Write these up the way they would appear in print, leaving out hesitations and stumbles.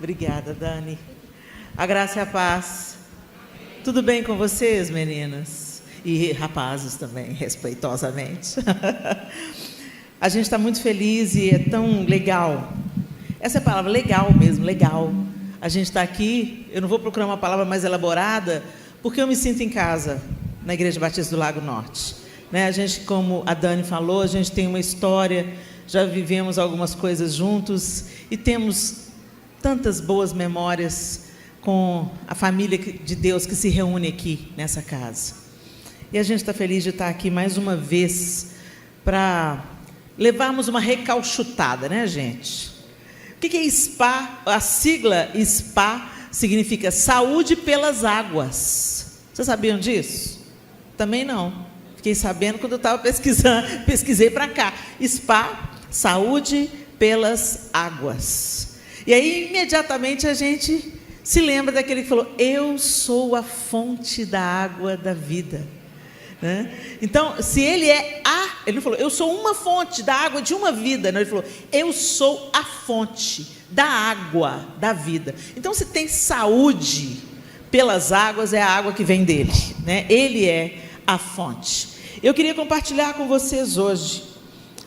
Obrigada, Dani. A graça e a paz. Tudo bem com vocês, meninas? E rapazes também, respeitosamente. A gente está muito feliz e é tão legal. Essa é a palavra, legal mesmo, legal. A gente está aqui, eu não vou procurar uma palavra mais elaborada, porque eu me sinto em casa, na Igreja Batista do Lago Norte. A gente, como a Dani falou, a gente tem uma história, já vivemos algumas coisas juntos e temos tantas boas memórias com a família de Deus que se reúne aqui nessa casa. E a gente está feliz de estar aqui mais uma vez para levarmos uma recalchutada, né, gente? O que é SPA? A sigla SPA significa Saúde pelas Águas. Vocês sabiam disso? Também não. Fiquei sabendo quando eu estava pesquisando, pesquisei para cá. SPA, Saúde pelas Águas. E aí, imediatamente, a gente se lembra daquele que falou, eu sou a fonte da água da vida. Então, se ele é ele não falou, eu sou uma fonte da água de uma vida. Não, ele falou, eu sou a fonte da água da vida. Então, se tem saúde pelas águas, é a água que vem dele. Ele é a fonte. Eu queria compartilhar com vocês hoje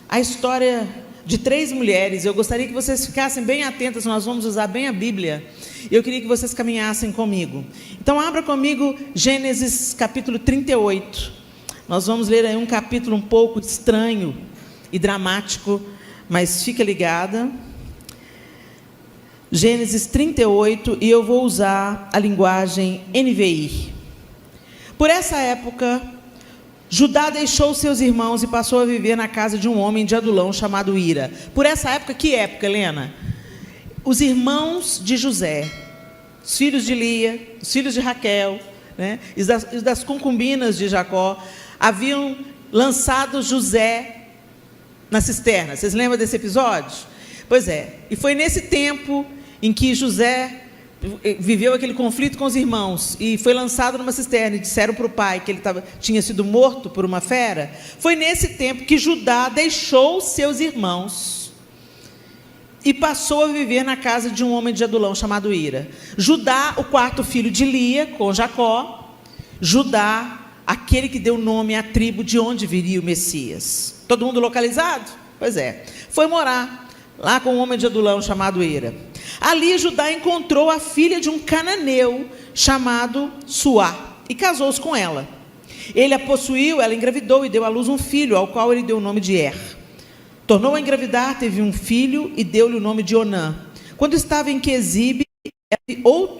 a história de 3 mulheres. Eu gostaria que vocês ficassem bem atentas, nós vamos usar bem a Bíblia. Eu queria que vocês caminhassem comigo. Então, abra comigo Gênesis capítulo 38. Nós vamos ler aí um capítulo um pouco estranho e dramático, mas fica ligada. Gênesis 38, e eu vou usar a linguagem NVI. Por essa época, Judá deixou seus irmãos e passou a viver na casa de um homem de Adulão chamado Ira. Por essa época, que época, Helena? Os irmãos de José, os filhos de Lia, os filhos de Raquel, e das concubinas de Jacó, haviam lançado José na cisterna. Vocês lembram desse episódio? Pois é, e foi nesse tempo em que José viveu aquele conflito com os irmãos e foi lançado numa cisterna e disseram para o pai que ele tinha sido morto por uma fera. Foi nesse tempo que Judá deixou seus irmãos e passou a viver na casa de um homem de Adulão chamado Ira. Judá, o 4º filho de Lia com Jacó. Judá, aquele que deu nome à tribo de onde viria o Messias. Todo mundo localizado? Pois é. Foi morar lá com um homem de Adulão chamado Ira. Ali Judá encontrou a filha de um cananeu chamado Suá e casou-se com ela. Ele a possuiu, ela engravidou e deu à luz um filho, ao qual ele deu o nome de Er. Tornou a engravidar, teve um filho e deu-lhe o nome de Onã. Quando estava em Quezibe,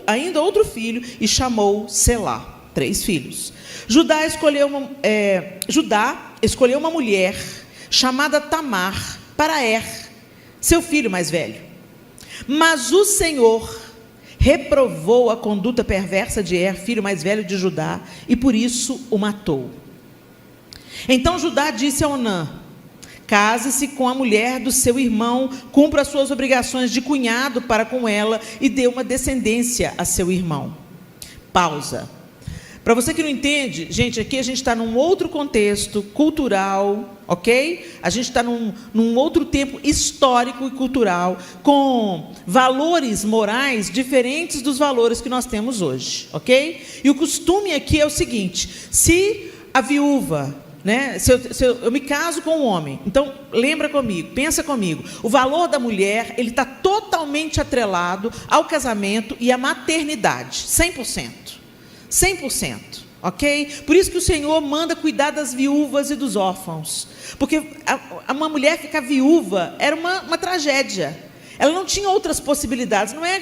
ainda outro filho e chamou Selá. 3 filhos. Judá escolheu uma mulher chamada Tamar para Er, seu filho mais velho. Mas o Senhor reprovou a conduta perversa de Er, filho mais velho de Judá, e por isso o matou. Então Judá disse a Onã, case-se com a mulher do seu irmão, cumpra as suas obrigações de cunhado para com ela e dê uma descendência a seu irmão. Pausa. Para você que não entende, gente, aqui a gente está num outro contexto cultural, ok? A gente está num outro tempo histórico e cultural, com valores morais diferentes dos valores que nós temos hoje, ok? E o costume aqui é o seguinte, se a viúva, se eu me caso com um homem, então lembra comigo, pensa comigo, o valor da mulher, ele está totalmente atrelado ao casamento e à maternidade, 100%. 100%, ok? Por isso que o Senhor manda cuidar das viúvas e dos órfãos, porque uma mulher ficar viúva era uma tragédia. Ela não tinha outras possibilidades, não é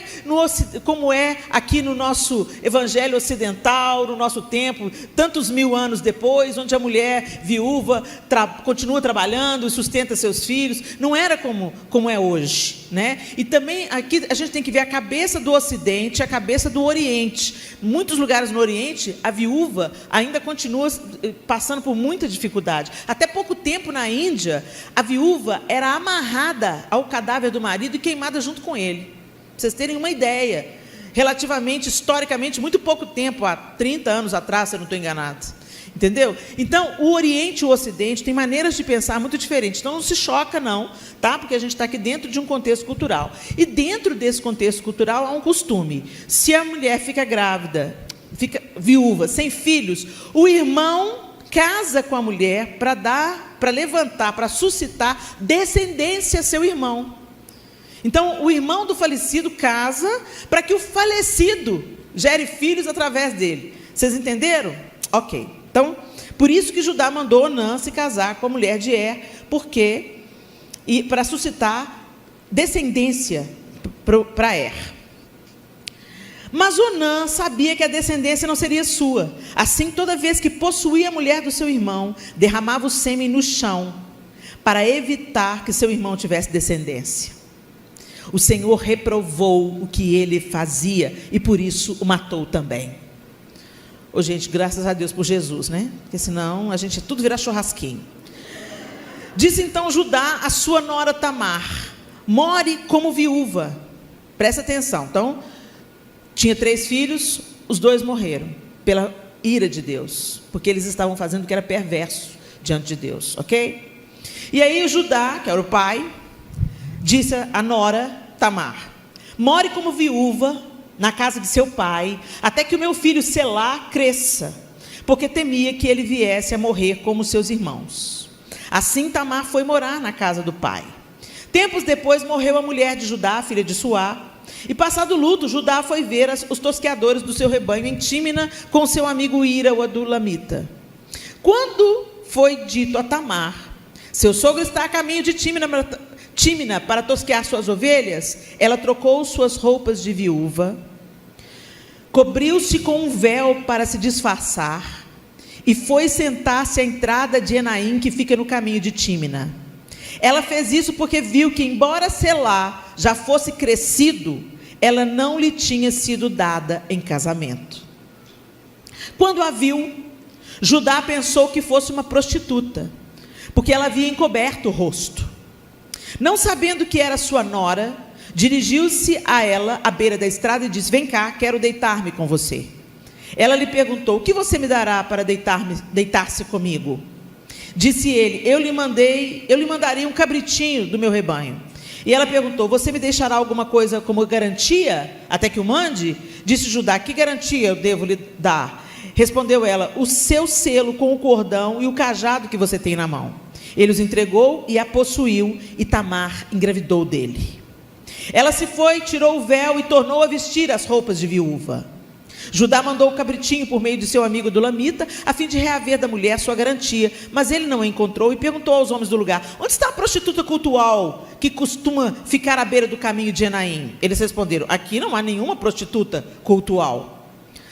como é aqui no nosso evangelho ocidental, no nosso tempo, tantos 1000 anos depois, onde a mulher viúva continua trabalhando e sustenta seus filhos. Não era como é hoje, E também aqui a gente tem que ver a cabeça do Ocidente, a cabeça do Oriente. Em muitos lugares no Oriente, a viúva ainda continua passando por muita dificuldade. Até pouco tempo na Índia, a viúva era amarrada ao cadáver do marido e queimada junto com ele. Para vocês terem uma ideia, relativamente, historicamente, muito pouco tempo, há 30 anos atrás, se eu não estou enganado. Entendeu? Então, o Oriente e o Ocidente têm maneiras de pensar muito diferentes. Então, não se choca, não, tá? Porque a gente está aqui dentro de um contexto cultural. E dentro desse contexto cultural há um costume. Se a mulher fica grávida, fica viúva, sem filhos, o irmão casa com a mulher para levantar, para suscitar descendência a seu irmão. Então, o irmão do falecido casa para que o falecido gere filhos através dele. Vocês entenderam? Ok. Então, por isso que Judá mandou Onã se casar com a mulher de porque para suscitar descendência para Mas Onã sabia que a descendência não seria sua. Assim, toda vez que possuía a mulher do seu irmão, derramava o sêmen no chão, para evitar que seu irmão tivesse descendência. O Senhor reprovou o que ele fazia e por isso o matou também. Ô, gente, graças a Deus por Jesus, né? Porque senão a gente tudo vira churrasquinho. Disse então Judá a sua nora Tamar: more como viúva. Presta atenção. Então, tinha 3 filhos, os 2 morreram pela ira de Deus, porque eles estavam fazendo o que era perverso diante de Deus, ok? E aí o Judá, que era o pai, disse a nora Tamar: more como viúva na casa de seu pai, até que o meu filho Selá cresça, porque temia que ele viesse a morrer como seus irmãos. Assim Tamar foi morar na casa do pai. Tempos depois morreu a mulher de Judá, filha de Suá, e passado o luto, Judá foi ver os tosqueadores do seu rebanho em Tímina com seu amigo Ira, o adulamita. Quando foi dito a Tamar: seu sogro está a caminho de Tímina para tosquear suas ovelhas, ela trocou suas roupas de viúva, cobriu-se com um véu para se disfarçar e foi sentar-se à entrada de Enaim, que fica no caminho de Tímina. Ela fez isso porque viu que, embora Selá já fosse crescido, ela não lhe tinha sido dada em casamento. Quando a viu, Judá pensou que fosse uma prostituta, porque ela havia encoberto o rosto. Não sabendo que era sua nora, dirigiu-se a ela à beira da estrada e disse: vem cá, quero deitar-me com você. Ela lhe perguntou: o que você me dará para deitar-se comigo? Disse ele: eu lhe mandaria um cabritinho do meu rebanho. E ela perguntou: você me deixará alguma coisa como garantia, até que o mande? Disse Judá: que garantia eu devo lhe dar? Respondeu ela: o seu selo com o cordão e o cajado que você tem na mão. Ele os entregou e a possuiu, e Tamar engravidou dele. Ela se foi, tirou o véu e tornou a vestir as roupas de viúva. Judá mandou o cabritinho por meio de seu amigo Adulamita, a fim de reaver da mulher sua garantia, mas ele não a encontrou e perguntou aos homens do lugar: onde está a prostituta cultual que costuma ficar à beira do caminho de Enaim? Eles responderam: aqui não há nenhuma prostituta cultual.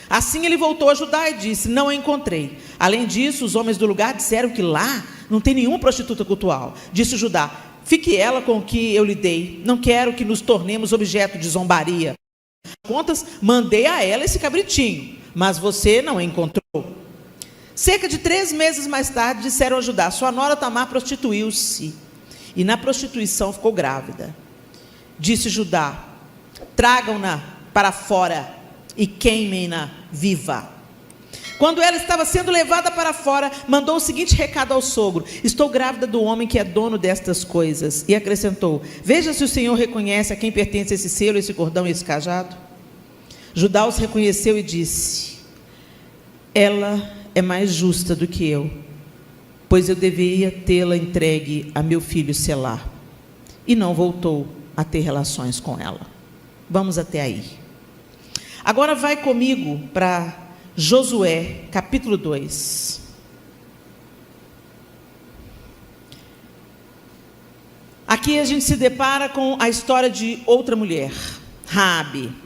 Assim ele voltou a Judá e disse: não a encontrei. Além disso, os homens do lugar disseram que lá não tem nenhuma prostituta cultual. Disse Judá: fique ela com o que eu lhe dei, não quero que nos tornemos objeto de zombaria. Contas, mandei a ela esse cabritinho, mas você não a encontrou. Cerca de 3 meses mais tarde, disseram a Judá: sua nora Tamar prostituiu-se, e na prostituição ficou grávida. Disse Judá: tragam-na para fora e queimem-na viva. Quando ela estava sendo levada para fora, mandou o seguinte recado ao sogro: estou grávida do homem que é dono destas coisas. E acrescentou: veja se o Senhor reconhece a quem pertence esse selo, esse cordão e esse cajado. Judá os reconheceu e disse: ela é mais justa do que eu, pois eu deveria tê-la entregue a meu filho Selá. E não voltou a ter relações com ela. Vamos até aí. Agora vai comigo para Josué, capítulo 2. Aqui a gente se depara com a história de outra mulher, Raabe.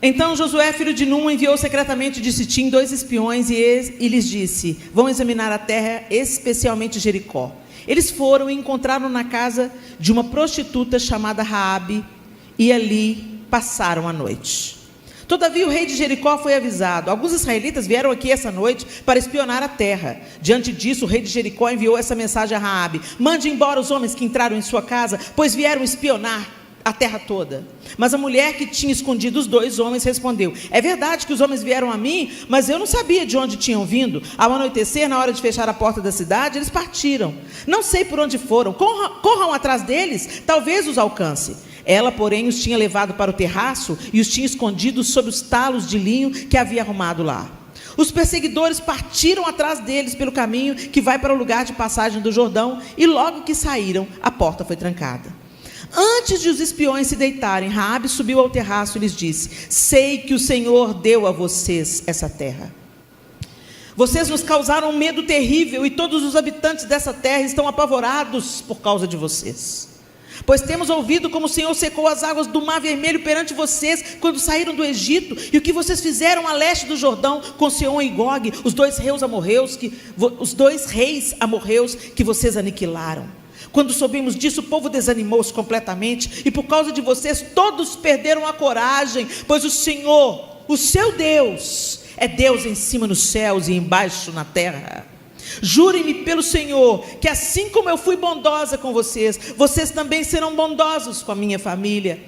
Então Josué, filho de Num, enviou secretamente de Sitim 2 espiões e lhes disse: vão examinar a terra, especialmente Jericó. Eles foram e encontraram na casa de uma prostituta chamada Raabe, e ali passaram a noite. Todavia o rei de Jericó foi avisado: alguns israelitas vieram aqui essa noite para espionar a terra. Diante disso, o rei de Jericó enviou essa mensagem a Raabe: mande embora os homens que entraram em sua casa, pois vieram espionar a terra toda. Mas a mulher que tinha escondido os 2 homens respondeu: é verdade que os homens vieram a mim, mas eu não sabia de onde tinham vindo. Ao anoitecer, na hora de fechar a porta da cidade, eles partiram. Não sei por onde foram. Corram atrás deles, talvez os alcance. Ela, porém, os tinha levado para o terraço e os tinha escondidos sob os talos de linho que havia arrumado lá. Os perseguidores partiram atrás deles pelo caminho que vai para o lugar de passagem do Jordão, e logo que saíram, a porta foi trancada. Antes de os espiões se deitarem, Raabe subiu ao terraço e lhes disse: sei que o Senhor deu a vocês essa terra. Vocês nos causaram um medo terrível, e todos os habitantes dessa terra estão apavorados por causa de vocês. Pois temos ouvido como o Senhor secou as águas do Mar Vermelho perante vocês, quando saíram do Egito, e o que vocês fizeram a leste do Jordão, com Seom e Gog, os dois reis amorreus que vocês aniquilaram. Quando soubemos disso, o povo desanimou-se completamente, e por causa de vocês, todos perderam a coragem, pois o Senhor, o seu Deus, é Deus em cima nos céus e embaixo na terra. Jurem-me pelo Senhor, que assim como eu fui bondosa com vocês, vocês também serão bondosos com a minha família.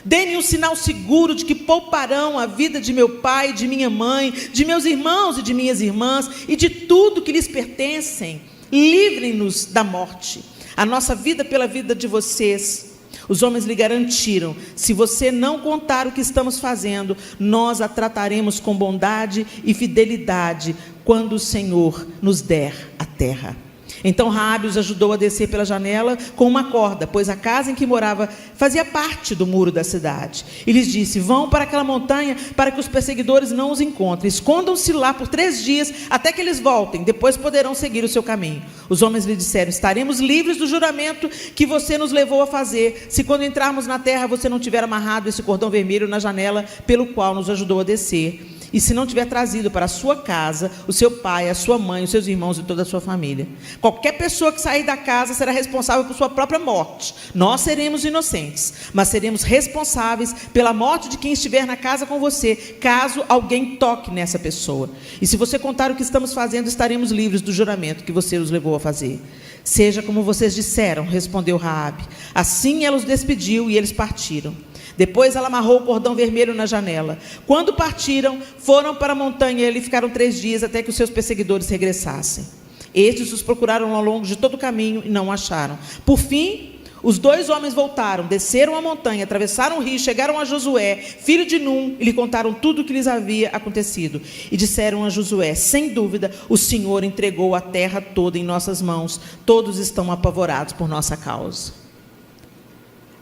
Dê-me um sinal seguro de que pouparão a vida de meu pai, de minha mãe, de meus irmãos e de minhas irmãs, e de tudo que lhes pertencem. Livrem-nos da morte, a nossa vida pela vida de vocês. Os homens lhe garantiram: se você não contar o que estamos fazendo, nós a trataremos com bondade e fidelidade quando o Senhor nos der a terra. Então Raabe os ajudou a descer pela janela com uma corda, pois a casa em que morava fazia parte do muro da cidade. E lhes disse: vão para aquela montanha para que os perseguidores não os encontrem. Escondam-se lá por 3 dias até que eles voltem, depois poderão seguir o seu caminho. Os homens lhe disseram: estaremos livres do juramento que você nos levou a fazer, se quando entrarmos na terra você não tiver amarrado esse cordão vermelho na janela pelo qual nos ajudou a descer, e se não tiver trazido para a sua casa o seu pai, a sua mãe, os seus irmãos e toda a sua família. Qualquer pessoa que sair da casa será responsável por sua própria morte. Nós seremos inocentes, mas seremos responsáveis pela morte de quem estiver na casa com você, caso alguém toque nessa pessoa. E se você contar o que estamos fazendo, estaremos livres do juramento que você nos levou a fazer. Seja como vocês disseram, respondeu Raabe. Assim ela os despediu e eles partiram. Depois ela amarrou o cordão vermelho na janela. Quando partiram, foram para a montanha e ali ficaram 3 dias até que os seus perseguidores regressassem. Estes os procuraram ao longo de todo o caminho e não o acharam. Por fim, os 2 homens voltaram, desceram a montanha, atravessaram o rio, chegaram a Josué, filho de Num, e lhe contaram tudo o que lhes havia acontecido. E disseram a Josué: sem dúvida, o Senhor entregou a terra toda em nossas mãos. Todos estão apavorados por nossa causa.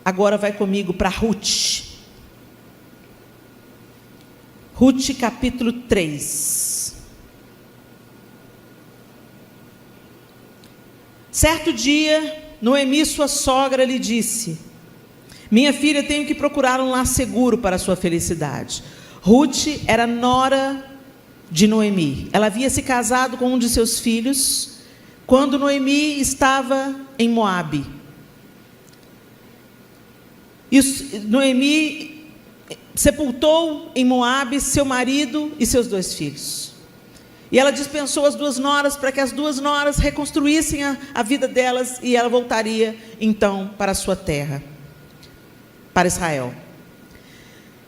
Agora vai comigo para Ruth. Ruth capítulo 3. Certo dia, Noemi, sua sogra, lhe disse: minha filha, tenho que procurar um lar seguro para a sua felicidade. Ruth era nora de Noemi. Ela havia se casado com um de seus filhos quando Noemi estava em Moabe. E Noemi sepultou em Moabe seu marido e seus 2 filhos. E ela dispensou as 2 noras para que as 2 noras reconstruíssem a vida delas, e ela voltaria então para a sua terra, para Israel.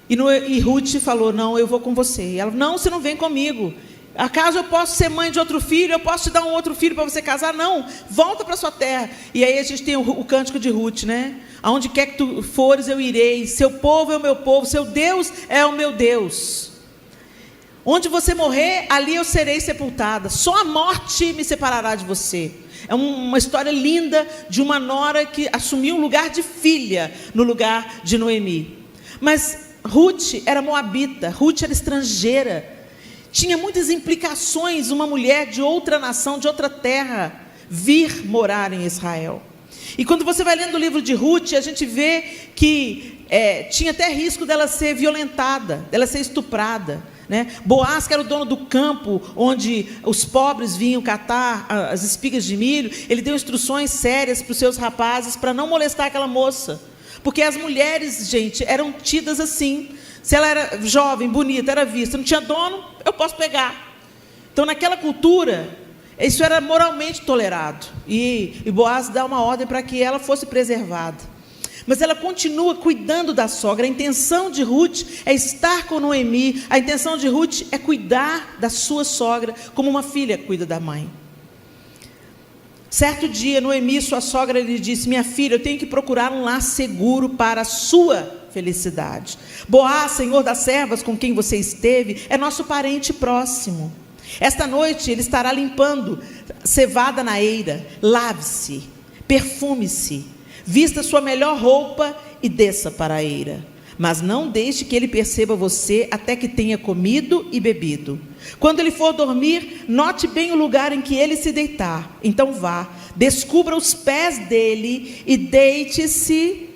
E Ruth falou: não, eu vou com você. E ela: não, você não vem comigo. Acaso eu posso ser mãe de outro filho? Eu posso te dar um outro filho para você casar? Não, volta para sua terra. E aí a gente tem o cântico de Ruth, né? Aonde quer que tu fores, eu irei. Seu povo é o meu povo, seu Deus é o meu Deus. Onde você morrer, ali eu serei sepultada. Só a morte me separará de você. É uma história linda de uma nora que assumiu o lugar de filha no lugar de Noemi. Mas Ruth era moabita, Ruth era estrangeira. Tinha muitas implicações uma mulher de outra nação, de outra terra, vir morar em Israel. E quando você vai lendo o livro de Ruth, a gente vê que tinha até risco dela ser violentada, dela ser estuprada, né? Boaz, que era o dono do campo onde os pobres vinham catar as espigas de milho, ele deu instruções sérias para os seus rapazes para não molestar aquela moça, porque as mulheres, gente, eram tidas assim. Se ela era jovem, bonita, era vista, não tinha dono, eu posso pegar. Então, naquela cultura, isso era moralmente tolerado. E Boaz dá uma ordem para que ela fosse preservada. Mas ela continua cuidando da sogra. A intenção de Ruth é estar com Noemi. A intenção de Ruth é cuidar da sua sogra, como uma filha cuida da mãe. Certo dia, Noemi, sua sogra, lhe disse: minha filha, eu tenho que procurar um lar seguro para a sua felicidade. Boaz, senhor das servas com quem você esteve, é nosso parente próximo. Esta noite ele estará limpando cevada na eira. Lave-se, perfume-se, vista sua melhor roupa e desça para a eira. Mas não deixe que ele perceba você até que tenha comido e bebido. Quando ele for dormir, note bem o lugar em que ele se deitar. Então vá, descubra os pés dele e deite-se.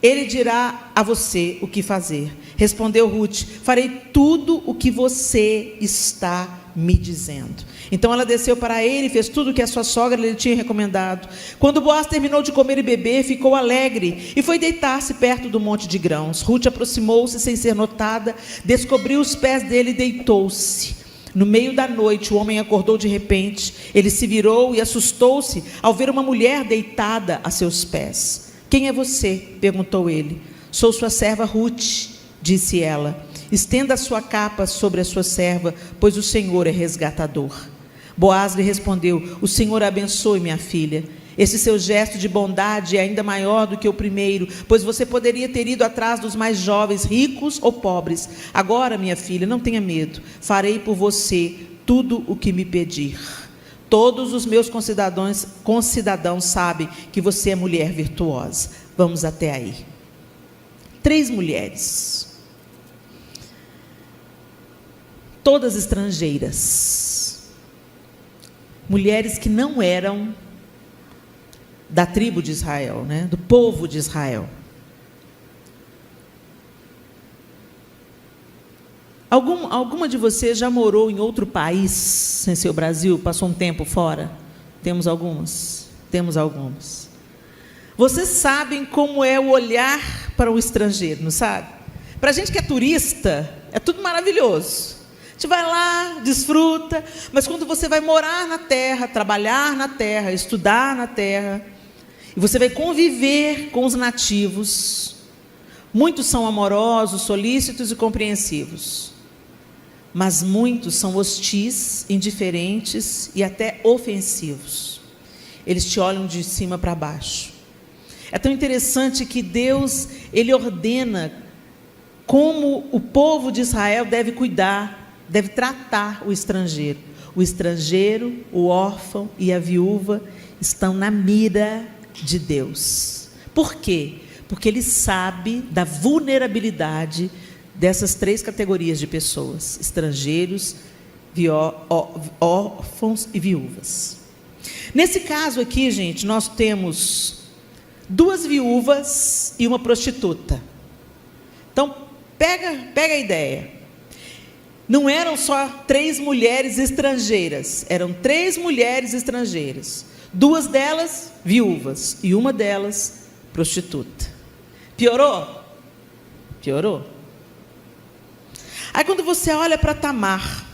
Ele dirá a você o que fazer. Respondeu Ruth: farei tudo o que você está me dizendo. Então ela desceu para ele e fez tudo o que a sua sogra lhe tinha recomendado. Quando Boaz terminou de comer e beber, ficou alegre e foi deitar-se perto do monte de grãos. Ruth aproximou-se sem ser notada, descobriu os pés dele e deitou-se. No meio da noite, o homem acordou de repente. Ele se virou e assustou-se ao ver uma mulher deitada a seus pés. Quem é você? Perguntou ele. Sou sua serva Ruth, disse ela. Estenda a sua capa sobre a sua serva, pois o Senhor é resgatador. Boaz lhe respondeu: o Senhor a abençoe, minha filha. Esse seu gesto de bondade é ainda maior do que o primeiro, pois você poderia ter ido atrás dos mais jovens, ricos ou pobres. Agora, minha filha, não tenha medo. Farei por você tudo o que me pedir. Todos os meus concidadãos sabem que você é mulher virtuosa. Vamos até aí. 3 mulheres. Todas estrangeiras, mulheres que não eram da tribo de Israel, né? Do povo de Israel. Alguma de vocês já morou em outro país, sem ser o Brasil, passou um tempo fora? Temos algumas? Temos algumas. Vocês sabem como é o olhar para o estrangeiro, não sabe? Para a gente que é turista, é tudo maravilhoso. A gente vai lá, desfruta, mas quando você vai morar na terra, trabalhar na terra, estudar na terra, e você vai conviver com os nativos, muitos são amorosos, solícitos e compreensivos, mas muitos são hostis, indiferentes e até ofensivos. Eles te olham de cima para baixo. É tão interessante que Deus, Ele ordena como o povo de Israel deve cuidar, deve tratar o estrangeiro. O estrangeiro, o órfão e a viúva estão na mira de Deus. Por quê? Porque Ele sabe da vulnerabilidade dessas 3 categorias de pessoas: estrangeiros, órfãos e viúvas. Nesse caso aqui, gente, nós temos 2 viúvas e uma prostituta. Então, pega a ideia. Não eram só 3 mulheres estrangeiras, eram 3 mulheres estrangeiras. 2 delas viúvas e uma delas prostituta. Piorou? Piorou. Aí quando você olha para Tamar,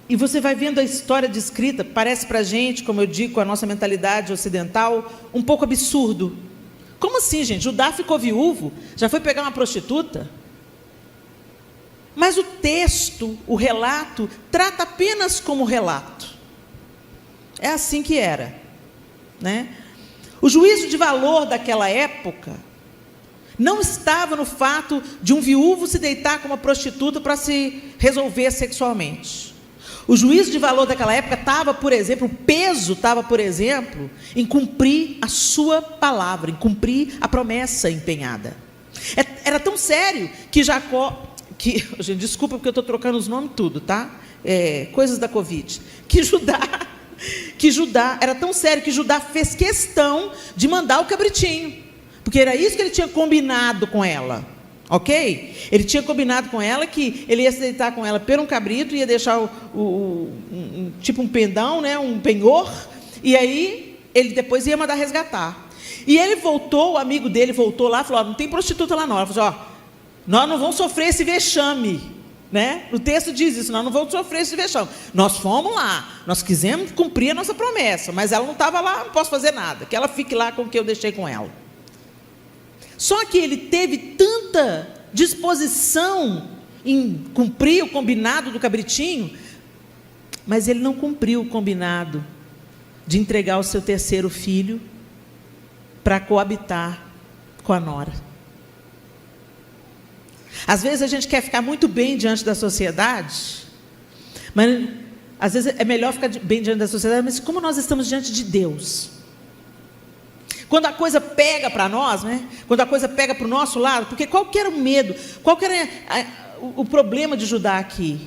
e você vai vendo a história descrita, parece para a gente, como eu digo, com a nossa mentalidade ocidental, um pouco absurdo. Como assim, gente? Judá ficou viúvo? Já foi pegar uma prostituta? Mas o texto, o relato, trata apenas como relato. É assim que era, né? O juízo de valor daquela época não estava no fato de um viúvo se deitar com uma prostituta para se resolver sexualmente. O juízo de valor daquela época estava, por exemplo, o peso estava, por exemplo, em cumprir a sua palavra, em cumprir a promessa empenhada. Era tão sério que Jacó, gente, desculpa porque eu estou trocando os nomes tudo, tá? Coisas da Covid. Que Judá, era tão sério que Judá fez questão de mandar o cabritinho, porque era isso que ele tinha combinado com ela. Ok? Ele tinha combinado com ela que ele ia se deitar com ela por um cabrito, ia deixar tipo um pendão, né, um penhor, e aí ele depois ia mandar resgatar. E ele voltou, o amigo dele voltou lá e falou: não tem prostituta lá não. Ela falou: nós não vamos sofrer esse vexame. né? O texto diz isso, nós não vamos sofrer esse vexame. Nós fomos lá, nós quisemos cumprir a nossa promessa, mas ela não estava lá, não posso fazer nada, que ela fique lá com o que eu deixei com ela. Só que ele teve tanta disposição em cumprir o combinado do cabritinho, mas ele não cumpriu o combinado de entregar o seu terceiro filho para coabitar com a nora. Às vezes a gente quer ficar muito bem diante da sociedade, mas às vezes é melhor ficar bem diante da sociedade, mas como nós estamos diante de Deus? Quando a coisa pega para nós, né? Quando a coisa pega para o nosso lado, porque qual que era o medo, qual que era o problema de Judá aqui?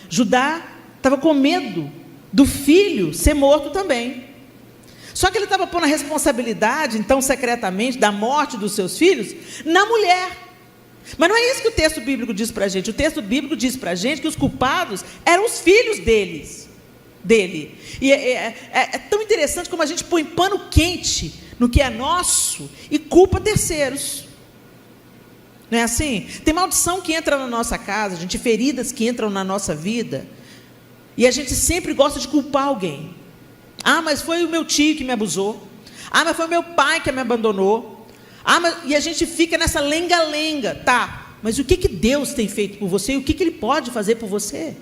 Judá estava com medo do filho ser morto também. Só que ele estava pondo a responsabilidade, então secretamente, da morte dos seus filhos, na mulher. Mas não é isso que o texto bíblico diz para a gente. O texto bíblico diz para a gente que os culpados eram os filhos dele. E é tão interessante como a gente põe pano quente no que é nosso e culpa terceiros. Não é assim? Tem maldição que entra na nossa casa, gente, feridas que entram na nossa vida, e a gente sempre gosta de culpar alguém. Ah, mas foi o meu tio que me abusou. Ah, mas foi o meu pai que me abandonou. E a gente fica nessa lenga-lenga. Tá, mas o que Deus tem feito por você? E o que Ele pode fazer por você?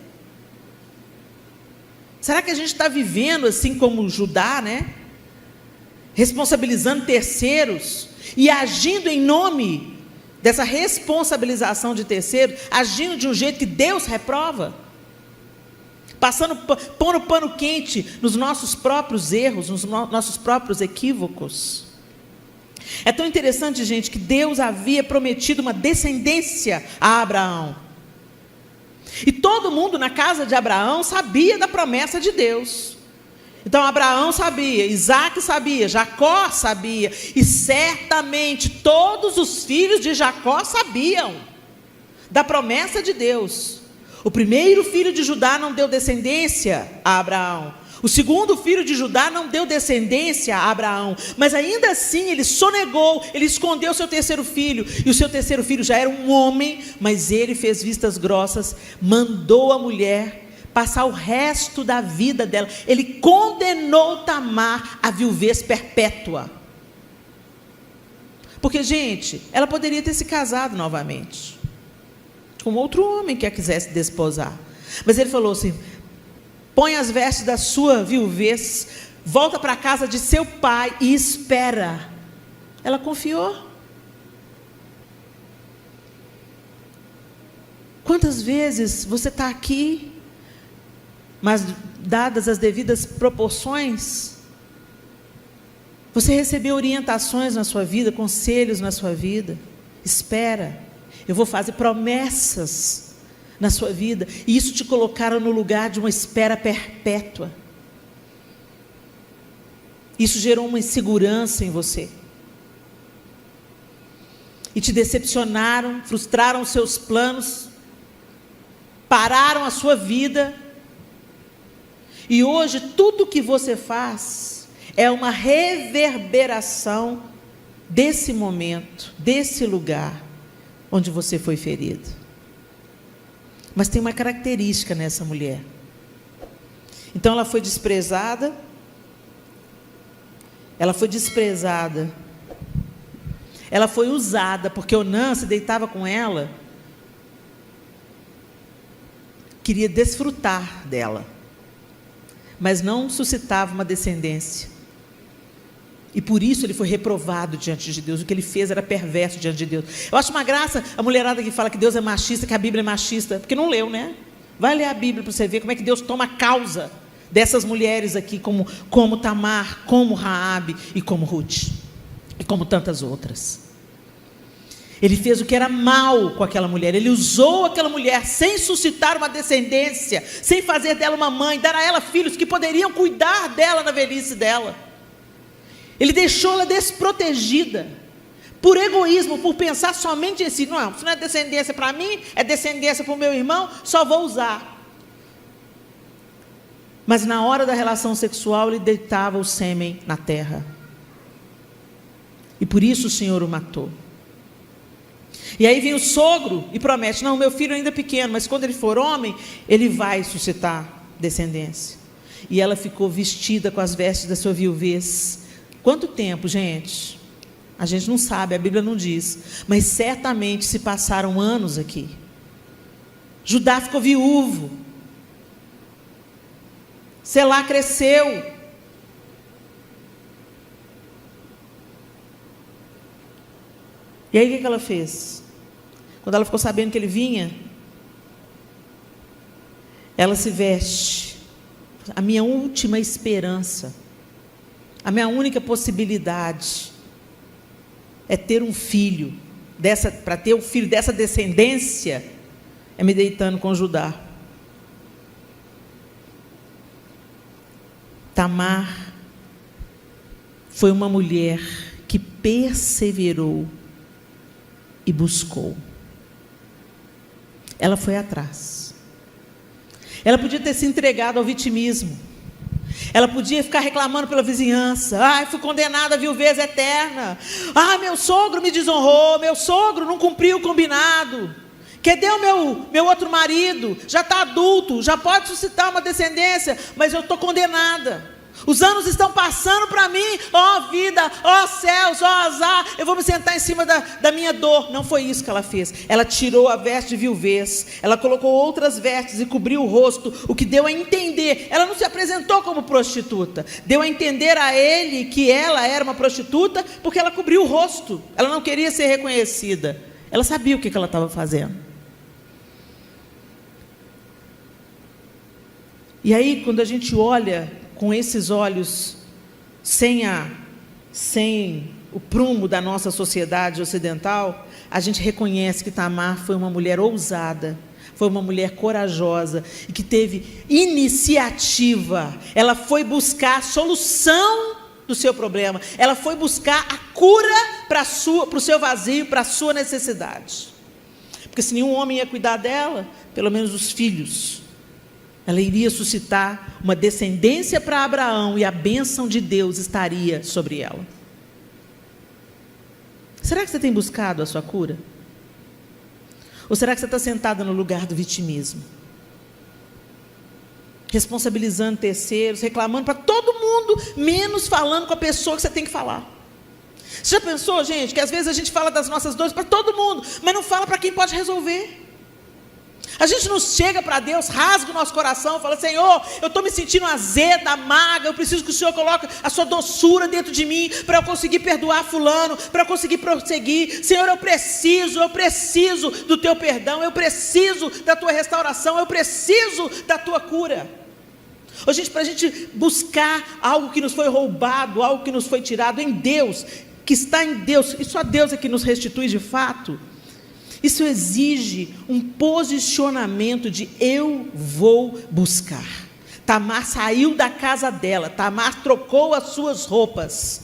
Será que a gente está vivendo assim como Judá, né? Responsabilizando terceiros e agindo em nome dessa responsabilização de terceiros, agindo de um jeito que Deus reprova? Pondo pano quente nos nossos próprios erros, nos nossos próprios equívocos. É tão interessante, gente, que Deus havia prometido uma descendência a Abraão. E todo mundo na casa de Abraão sabia da promessa de Deus. Então Abraão sabia, Isaac sabia, Jacó sabia, e certamente todos os filhos de Jacó sabiam da promessa de Deus. O primeiro filho de Judá não deu descendência a Abraão. O segundo filho de Judá não deu descendência a Abraão. Mas ainda assim ele sonegou, ele escondeu o seu terceiro filho. E o seu terceiro filho já era um homem, mas ele fez vistas grossas, mandou a mulher passar o resto da vida dela. Ele condenou Tamar à viuvez perpétua. Porque, gente, ela poderia ter se casado novamente com outro homem que a quisesse desposar. Mas ele falou assim: põe as vestes da sua viuvez, volta para a casa de seu pai e espera. Ela confiou. Quantas vezes você está aqui, mas dadas as devidas proporções, você recebeu orientações na sua vida, conselhos na sua vida? Espera. Eu vou fazer promessas na sua vida, e isso te colocaram no lugar de uma espera perpétua. Isso gerou uma insegurança em você, e te decepcionaram, frustraram os seus planos, pararam a sua vida, e hoje tudo que você faz é uma reverberação desse momento, desse lugar onde você foi ferido. Mas tem uma característica nessa mulher. Então ela foi desprezada. Ela foi desprezada. Ela foi usada, porque Onã se deitava com ela, queria desfrutar dela, mas não suscitava uma descendência. E por isso ele foi reprovado diante de Deus. O que ele fez era perverso diante de Deus. Eu acho uma graça a mulherada que fala que Deus é machista, que a Bíblia é machista, porque não leu, né? Vai ler a Bíblia para você ver como é que Deus toma causa dessas mulheres aqui, como Tamar, como Raabe e como Ruth, e como tantas outras. Ele fez o que era mal com aquela mulher. Ele usou aquela mulher sem suscitar uma descendência, sem fazer dela uma mãe, dar a ela filhos que poderiam cuidar dela na velhice dela. Ele deixou ela desprotegida, por egoísmo, por pensar somente em si. Não, isso não é descendência para mim, é descendência para o meu irmão, só vou usar. Mas na hora da relação sexual, ele deitava o sêmen na terra. E por isso o Senhor o matou. E aí vem o sogro e promete: não, meu filho ainda é pequeno, mas quando ele for homem, ele vai suscitar descendência. E ela ficou vestida com as vestes da sua viuvez. Quanto tempo, gente? A gente não sabe, a Bíblia não diz, mas certamente se passaram anos aqui. Judá ficou viúvo, Selá cresceu. E aí o que ela fez? Quando ela ficou sabendo que ele vinha, ela se veste. A minha última esperança, a minha única possibilidade é ter um filho, para ter um filho dessa descendência, é me deitando com Judá. Tamar foi uma mulher que perseverou e buscou. Ela foi atrás. Ela podia ter se entregado ao vitimismo. Ela podia ficar reclamando pela vizinhança. Ai, fui condenada a viuvez eterna. Ah, meu sogro me desonrou. Meu sogro não cumpriu o combinado. Cadê o meu outro marido? Já está adulto, já pode suscitar uma descendência, mas eu estou condenada. Os anos estão passando para mim. Ó vida, ó céus, ó azar. Eu vou me sentar em cima da minha dor. Não foi isso que ela fez. Ela tirou a veste de viuvez. Ela colocou outras vestes e cobriu o rosto. O que deu a entender. Ela não se apresentou como prostituta. Deu a entender a ele que ela era uma prostituta porque ela cobriu o rosto. Ela não queria ser reconhecida. Ela sabia o que ela estava fazendo. E aí, quando a gente olha com esses olhos, sem o prumo da nossa sociedade ocidental, a gente reconhece que Tamar foi uma mulher ousada, foi uma mulher corajosa, e que teve iniciativa. Ela foi buscar a solução do seu problema, ela foi buscar a cura para o seu vazio, para a sua necessidade. Porque se nenhum homem ia cuidar dela, pelo menos os filhos. Ela iria suscitar uma descendência para Abraão e a bênção de Deus estaria sobre ela. Será que você tem buscado a sua cura? Ou será que você está sentada no lugar do vitimismo? Responsabilizando terceiros, reclamando para todo mundo, menos falando com a pessoa que você tem que falar. Você já pensou, gente, que às vezes a gente fala das nossas dores para todo mundo, mas não fala para quem pode resolver? A gente não chega para Deus, rasga o nosso coração, fala: Senhor, eu estou me sentindo azeda, amarga, eu preciso que o Senhor coloque a sua doçura dentro de mim, para eu conseguir perdoar fulano, para eu conseguir prosseguir. Senhor, eu preciso do teu perdão, eu preciso da tua restauração, eu preciso da tua cura. Ô, gente, para a gente buscar algo que nos foi roubado, algo que nos foi tirado em Deus, que está em Deus, e só Deus é que nos restitui de fato. Isso exige um posicionamento de eu vou buscar. Tamar saiu da casa dela, Tamar trocou as suas roupas.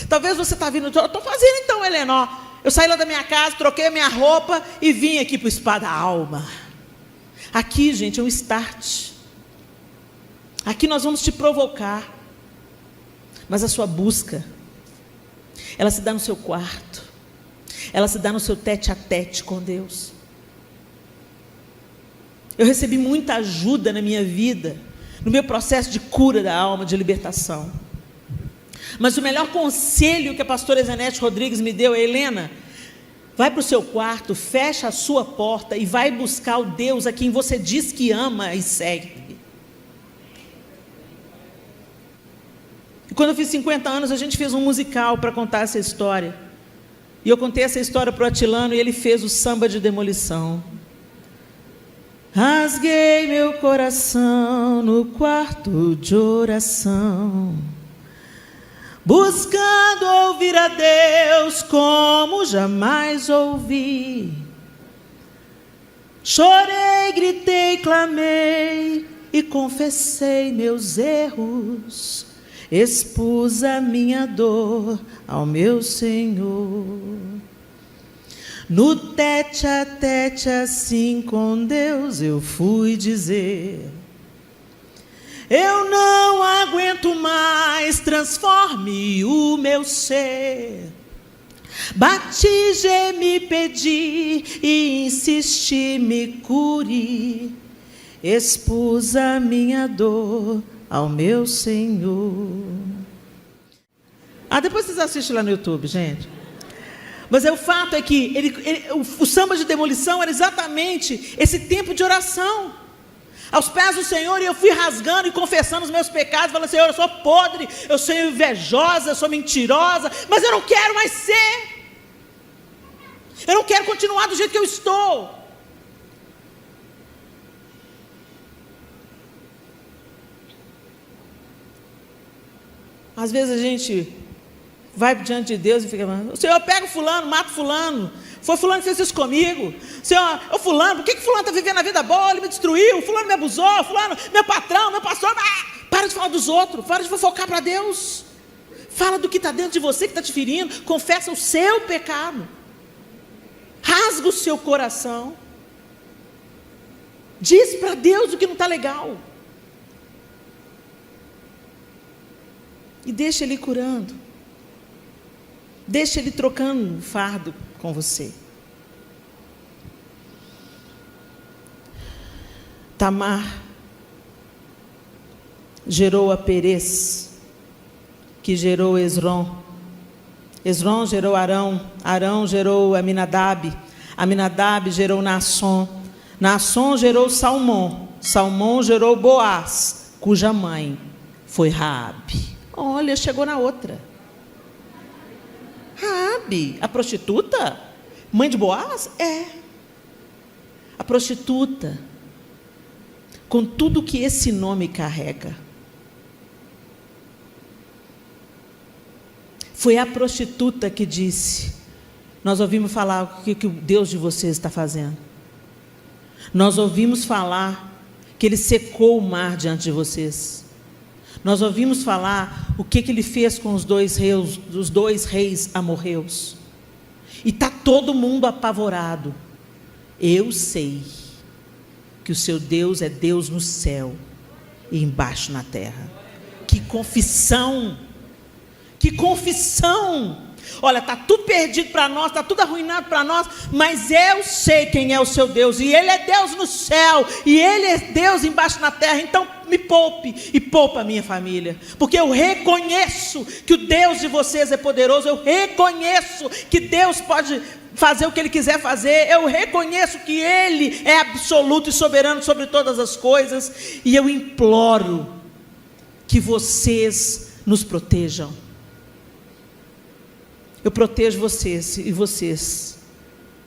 Talvez você está vindo, eu estou fazendo então, Helena, eu saí lá da minha casa, troquei a minha roupa e vim aqui para o Spa da Alma. Aqui, gente, é um start. Aqui nós vamos te provocar. Mas a sua busca, ela se dá no seu quarto. Ela se dá no seu tete a tete com Deus. Eu recebi muita ajuda na minha vida, no meu processo de cura da alma, de libertação. Mas o melhor conselho que a pastora Zenete Rodrigues me deu é: Helena, vai para o seu quarto, fecha a sua porta e vai buscar o Deus a quem você diz que ama e segue. E quando eu fiz 50 anos, a gente fez um musical para contar essa história. E eu contei essa história para o Atilano e ele fez o samba de demolição. Rasguei meu coração no quarto de oração, buscando ouvir a Deus como jamais ouvi. Chorei, gritei, clamei e confessei meus erros. Expus a minha dor ao meu Senhor. No tete a tete assim com Deus eu fui dizer: eu não aguento mais, transforme o meu ser. Bati, gemi, pedi e insisti, me cure. Expus a minha dor ao meu Senhor. Depois vocês assistem lá no YouTube, gente. Mas o fato é que o samba de demolição era exatamente esse tempo de oração. Aos pés do Senhor, e eu fui rasgando e confessando os meus pecados, falando: Senhor, eu sou podre, eu sou invejosa, eu sou mentirosa, mas eu não quero mais ser. Eu não quero continuar do jeito que eu estou. Às vezes a gente vai diante de Deus e fica: Senhor, eu pego fulano, mato fulano. Foi fulano que fez isso comigo. Senhor, ô fulano, por que fulano está vivendo a vida boa? Ele me destruiu, fulano me abusou, fulano, meu patrão, meu pastor. Para de falar dos outros, para de fofocar para Deus. Fala do que está dentro de você, que está te ferindo. Confessa o seu pecado. Rasga o seu coração. Diz para Deus o que não está legal. E deixa Ele curando. Deixa Ele trocando o fardo com você. Tamar gerou a Perez, que gerou Esrom. Esrom gerou Arão, Arão gerou Aminadab, Aminadab gerou Naasson, Naasson gerou Salmão, Salmão gerou Boaz, cuja mãe foi Raabe. Olha, chegou na outra. Raabe, a prostituta, mãe de Boaz? A prostituta, com tudo que esse nome carrega. Foi a prostituta que disse: nós ouvimos falar o que o Deus de vocês está fazendo. Nós ouvimos falar que Ele secou o mar diante de vocês. Nós ouvimos falar o que Ele fez com os dois reis amorreus. E está todo mundo apavorado. Eu sei que o seu Deus é Deus no céu e embaixo na terra. Que confissão! Que confissão! Olha, está tudo perdido para nós, está tudo arruinado para nós, mas eu sei quem é o seu Deus, e Ele é Deus no céu, e Ele é Deus embaixo na terra. Então me poupe e poupa a minha família, porque eu reconheço que o Deus de vocês é poderoso, eu reconheço que Deus pode fazer o que Ele quiser fazer, eu reconheço que Ele é absoluto e soberano sobre todas as coisas, e eu imploro que vocês nos protejam. Eu protejo vocês e vocês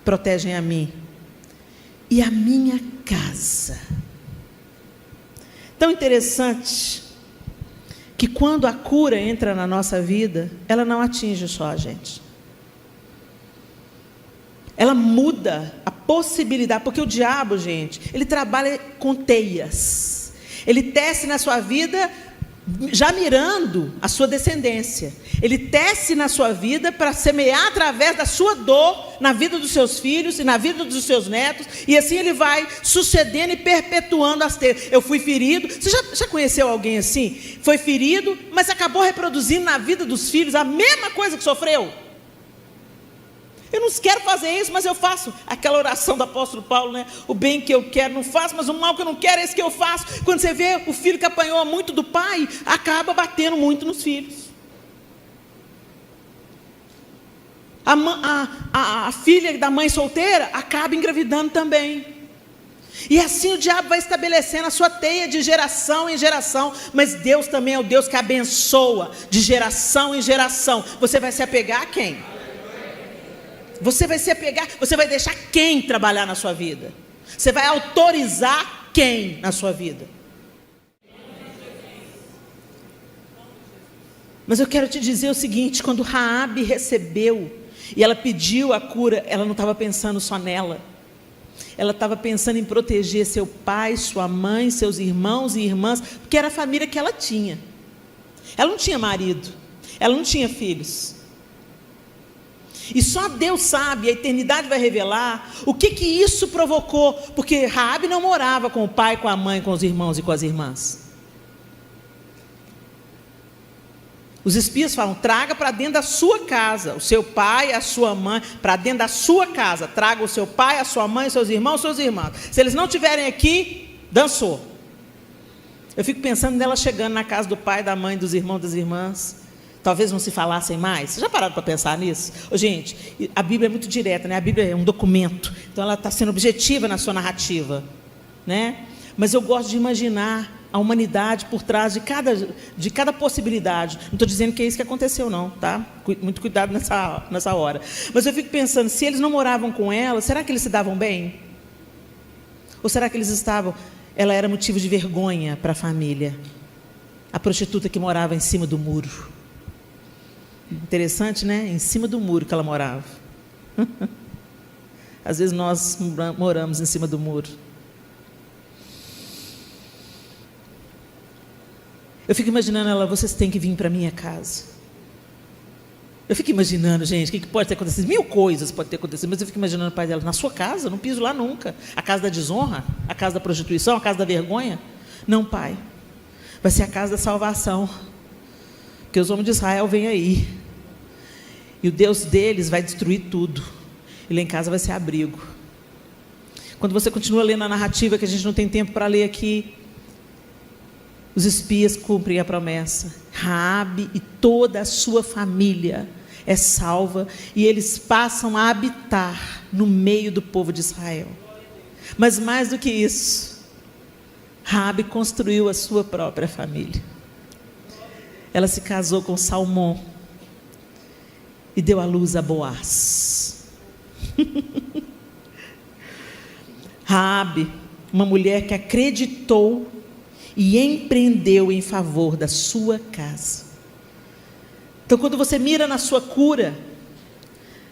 protegem a mim e a minha casa. Tão interessante que quando a cura entra na nossa vida, ela não atinge só a gente. Ela muda a possibilidade, porque o diabo, gente, ele trabalha com teias. Ele tece na sua vida já mirando a sua descendência. Ele tece na sua vida para semear através da sua dor na vida dos seus filhos e na vida dos seus netos, e assim ele vai sucedendo e perpetuando as teias. Eu fui ferido. Você já conheceu alguém assim? Foi ferido, mas acabou reproduzindo na vida dos filhos a mesma coisa que sofreu. Eu não quero fazer isso, mas eu faço. Aquela oração do apóstolo Paulo, né? O bem que eu quero não faço, mas o mal que eu não quero é esse que eu faço. Quando você vê o filho que apanhou muito do pai, acaba batendo muito nos filhos. A filha da mãe solteira acaba engravidando também. E assim o diabo vai estabelecendo a sua teia de geração em geração. Mas Deus também é o Deus que abençoa de geração em geração. Você vai se apegar a quem? Você vai se apegar, você vai deixar quem trabalhar na sua vida? Você vai autorizar quem na sua vida? Mas eu quero te dizer o seguinte: quando Raabe recebeu e ela pediu a cura, ela não estava pensando só nela. Ela estava pensando em proteger seu pai, sua mãe, seus irmãos e irmãs, porque era a família que ela tinha. Ela não tinha marido, ela não tinha filhos. E só Deus sabe, a eternidade vai revelar o que isso provocou, porque Raabe não morava com o pai, com a mãe, com os irmãos e com as irmãs. Os espias falam: traga para dentro da sua casa o seu pai, a sua mãe, para dentro da sua casa, traga o seu pai, a sua mãe, seus irmãos, suas irmãs. Se eles não estiverem aqui, dançou. Eu fico pensando nela chegando na casa do pai, da mãe, dos irmãos, das irmãs. Talvez não se falassem mais. Vocês já pararam para pensar nisso? Gente, a Bíblia é muito direta, né? A Bíblia é um documento, então ela está sendo objetiva na sua narrativa, né? Mas eu gosto de imaginar a humanidade por trás de cada possibilidade. Não estou dizendo que é isso que aconteceu, não, tá? Muito cuidado nessa hora. Mas eu fico pensando, se eles não moravam com ela, será que eles se davam bem? Ou será que eles estavam... Ela era motivo de vergonha para a família. A prostituta que morava em cima do muro. Interessante, né? Em cima do muro que ela morava. Às vezes nós moramos em cima do muro. Eu fico imaginando ela: vocês têm que vir para a minha casa. Eu fico imaginando, gente, o que pode ter acontecido? 1000 coisas podem ter acontecido, mas eu fico imaginando o pai dela: na sua casa? Eu não piso lá nunca. A casa da desonra? A casa da prostituição? A casa da vergonha? Não, pai. Vai ser a casa da salvação. Porque os homens de Israel vêm aí. E o Deus deles vai destruir tudo. E lá em casa vai ser abrigo. Quando você continua lendo a narrativa, que a gente não tem tempo para ler aqui, os espias cumprem a promessa. Raabe e toda a sua família é salva, e eles passam a habitar no meio do povo de Israel. Mas mais do que isso, Raabe construiu a sua própria família. Ela se casou com Salmão e deu à luz a Boaz. Raabe, uma mulher que acreditou e empreendeu em favor da sua casa. Então, quando você mira na sua cura,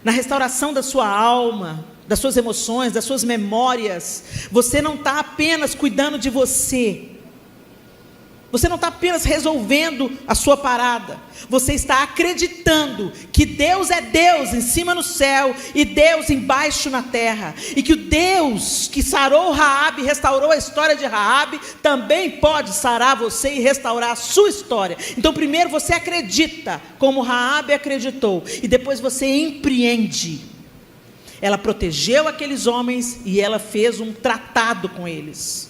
na restauração da sua alma, das suas emoções, das suas memórias, você não está apenas cuidando de você. Você não está apenas resolvendo a sua parada. Você está acreditando que Deus é Deus em cima no céu e Deus embaixo na terra. E que o Deus que sarou Raabe, restaurou a história de Raabe, também pode sarar você e restaurar a sua história. Então primeiro você acredita como Raabe acreditou. E depois você empreende. Ela protegeu aqueles homens e ela fez um tratado com eles.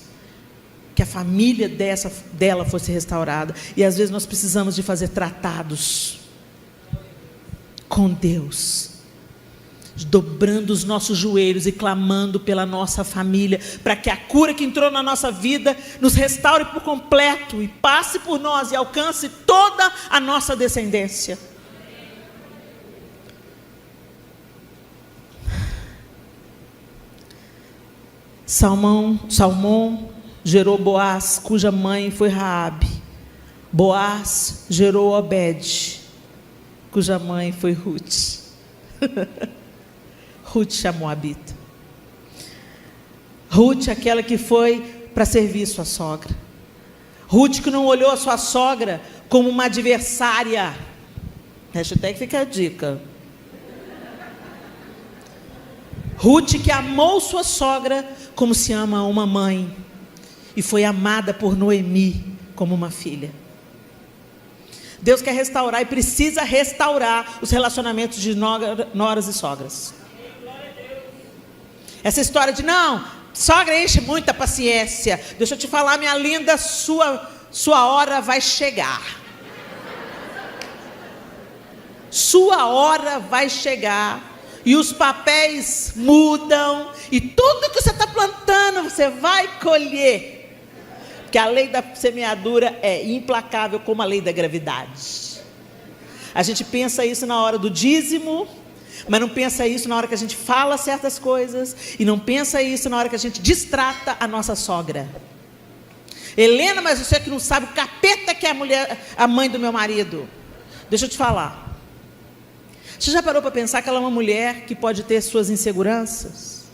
Que a família dela fosse restaurada. E às vezes nós precisamos de fazer tratados com Deus, dobrando os nossos joelhos e clamando pela nossa família, para que a cura que entrou na nossa vida nos restaure por completo e passe por nós e alcance toda a nossa descendência. Salmão gerou Boaz, cuja mãe foi Raabe. Boaz gerou Obed, cuja mãe foi Ruth. Ruth, a moabita. Ruth, aquela que foi para servir sua sogra. Ruth, que não olhou a sua sogra como uma adversária. Hashtag fica a dica. Ruth, que amou sua sogra como se ama uma mãe. E foi amada por Noemi como uma filha. Deus quer restaurar e precisa restaurar os relacionamentos de noras e sogras. Essa história de não, sogra enche muita paciência. Deixa eu te falar, minha linda, sua hora vai chegar. Sua hora vai chegar. E os papéis mudam. E tudo que você está plantando, você vai colher. Porque a lei da semeadura é implacável como a lei da gravidade. A gente pensa isso na hora do dízimo, mas não pensa isso na hora que a gente fala certas coisas, e não pensa isso na hora que a gente distrata a nossa sogra. Helena, mas você que não sabe o capeta que é a mãe do meu marido. Deixa eu te falar. Você já parou para pensar que ela é uma mulher que pode ter suas inseguranças?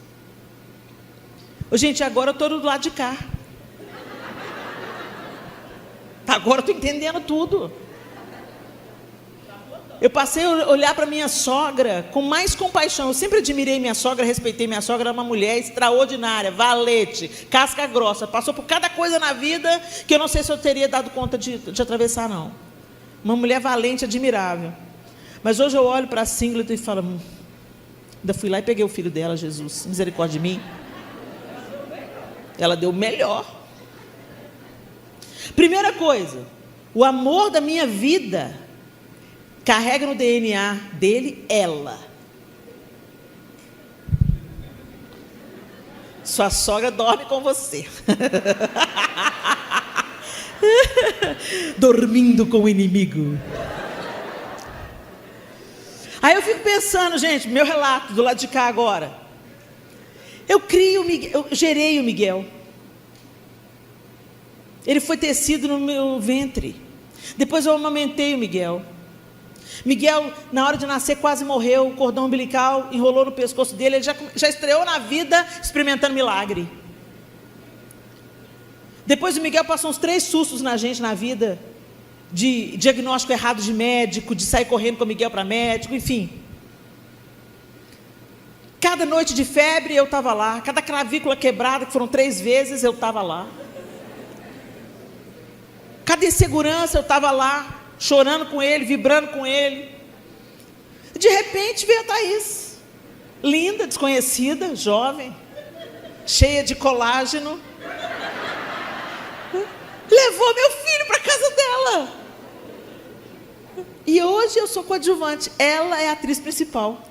Gente, agora eu estou do lado de cá. Agora eu estou entendendo tudo. Eu passei a olhar para minha sogra com mais compaixão. Eu sempre admirei minha sogra, respeitei minha sogra. Era uma mulher extraordinária, valete, casca grossa. Passou por cada coisa na vida que eu não sei se eu teria dado conta de atravessar, não. Uma mulher valente, admirável. Mas hoje eu olho para a Singleton e falo, ainda fui lá e peguei o filho dela, Jesus, misericórdia de mim. Ela deu o melhor. Primeira coisa, o amor da minha vida carrega no DNA dele ela. Sua sogra dorme com você. Dormindo com o inimigo. Aí eu fico pensando, gente, meu relato do lado de cá agora. Eu gerei o Miguel. Ele foi tecido no meu ventre. Depois eu amamentei o Miguel. Miguel, na hora de nascer, quase morreu. O cordão umbilical enrolou no pescoço dele. Ele já estreou na vida experimentando milagre. Depois o Miguel passou uns 3 sustos na gente na vida. De diagnóstico errado de médico, de sair correndo com o Miguel para médico, enfim. Cada noite de febre eu estava lá. Cada clavícula quebrada, que foram 3 vezes, eu estava lá. Cada insegurança eu estava lá, chorando com ele, vibrando com ele. De repente veio a Thaís, linda, desconhecida, jovem, cheia de colágeno. Levou meu filho para a casa dela. E hoje eu sou coadjuvante. Ela é a atriz principal.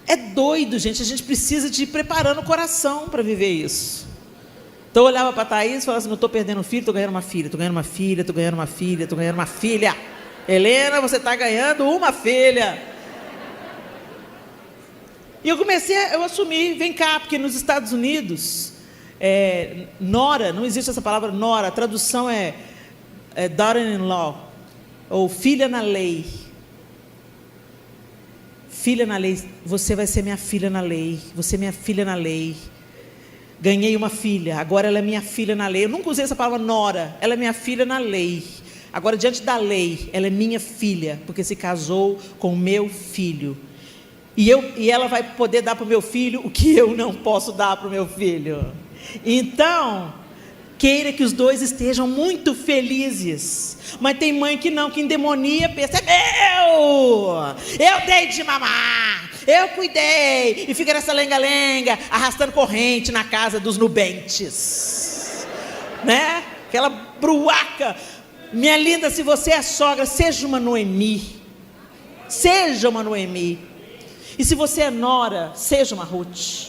É doido, gente. A gente precisa de ir preparando o coração para viver isso. Então eu olhava para a Thaís e falava assim, não estou perdendo um filho, estou ganhando uma filha, estou ganhando uma filha, estou ganhando uma filha, estou ganhando uma filha. Helena, você está ganhando uma filha. E eu assumi, vem cá, porque nos Estados Unidos, nora, não existe essa palavra nora, a tradução é daughter-in-law, ou filha na lei. Filha na lei, você vai ser minha filha na lei, você é minha filha na lei. Ganhei uma filha, agora ela é minha filha na lei. Eu nunca usei essa palavra nora, ela é minha filha na lei. Agora, diante da lei, ela é minha filha, porque se casou com o meu filho. E ela vai poder dar para o meu filho o que eu não posso dar para o meu filho. Então, queira que os dois estejam muito felizes. Mas tem mãe que não, que endemonia, pensa, eu dei de mamar, eu cuidei, e fica nessa lenga-lenga, arrastando corrente na casa dos nubentes, né? Aquela bruaca. Minha linda, se você é sogra, seja uma Noemi, seja uma Noemi. E se você é nora, seja uma Ruth.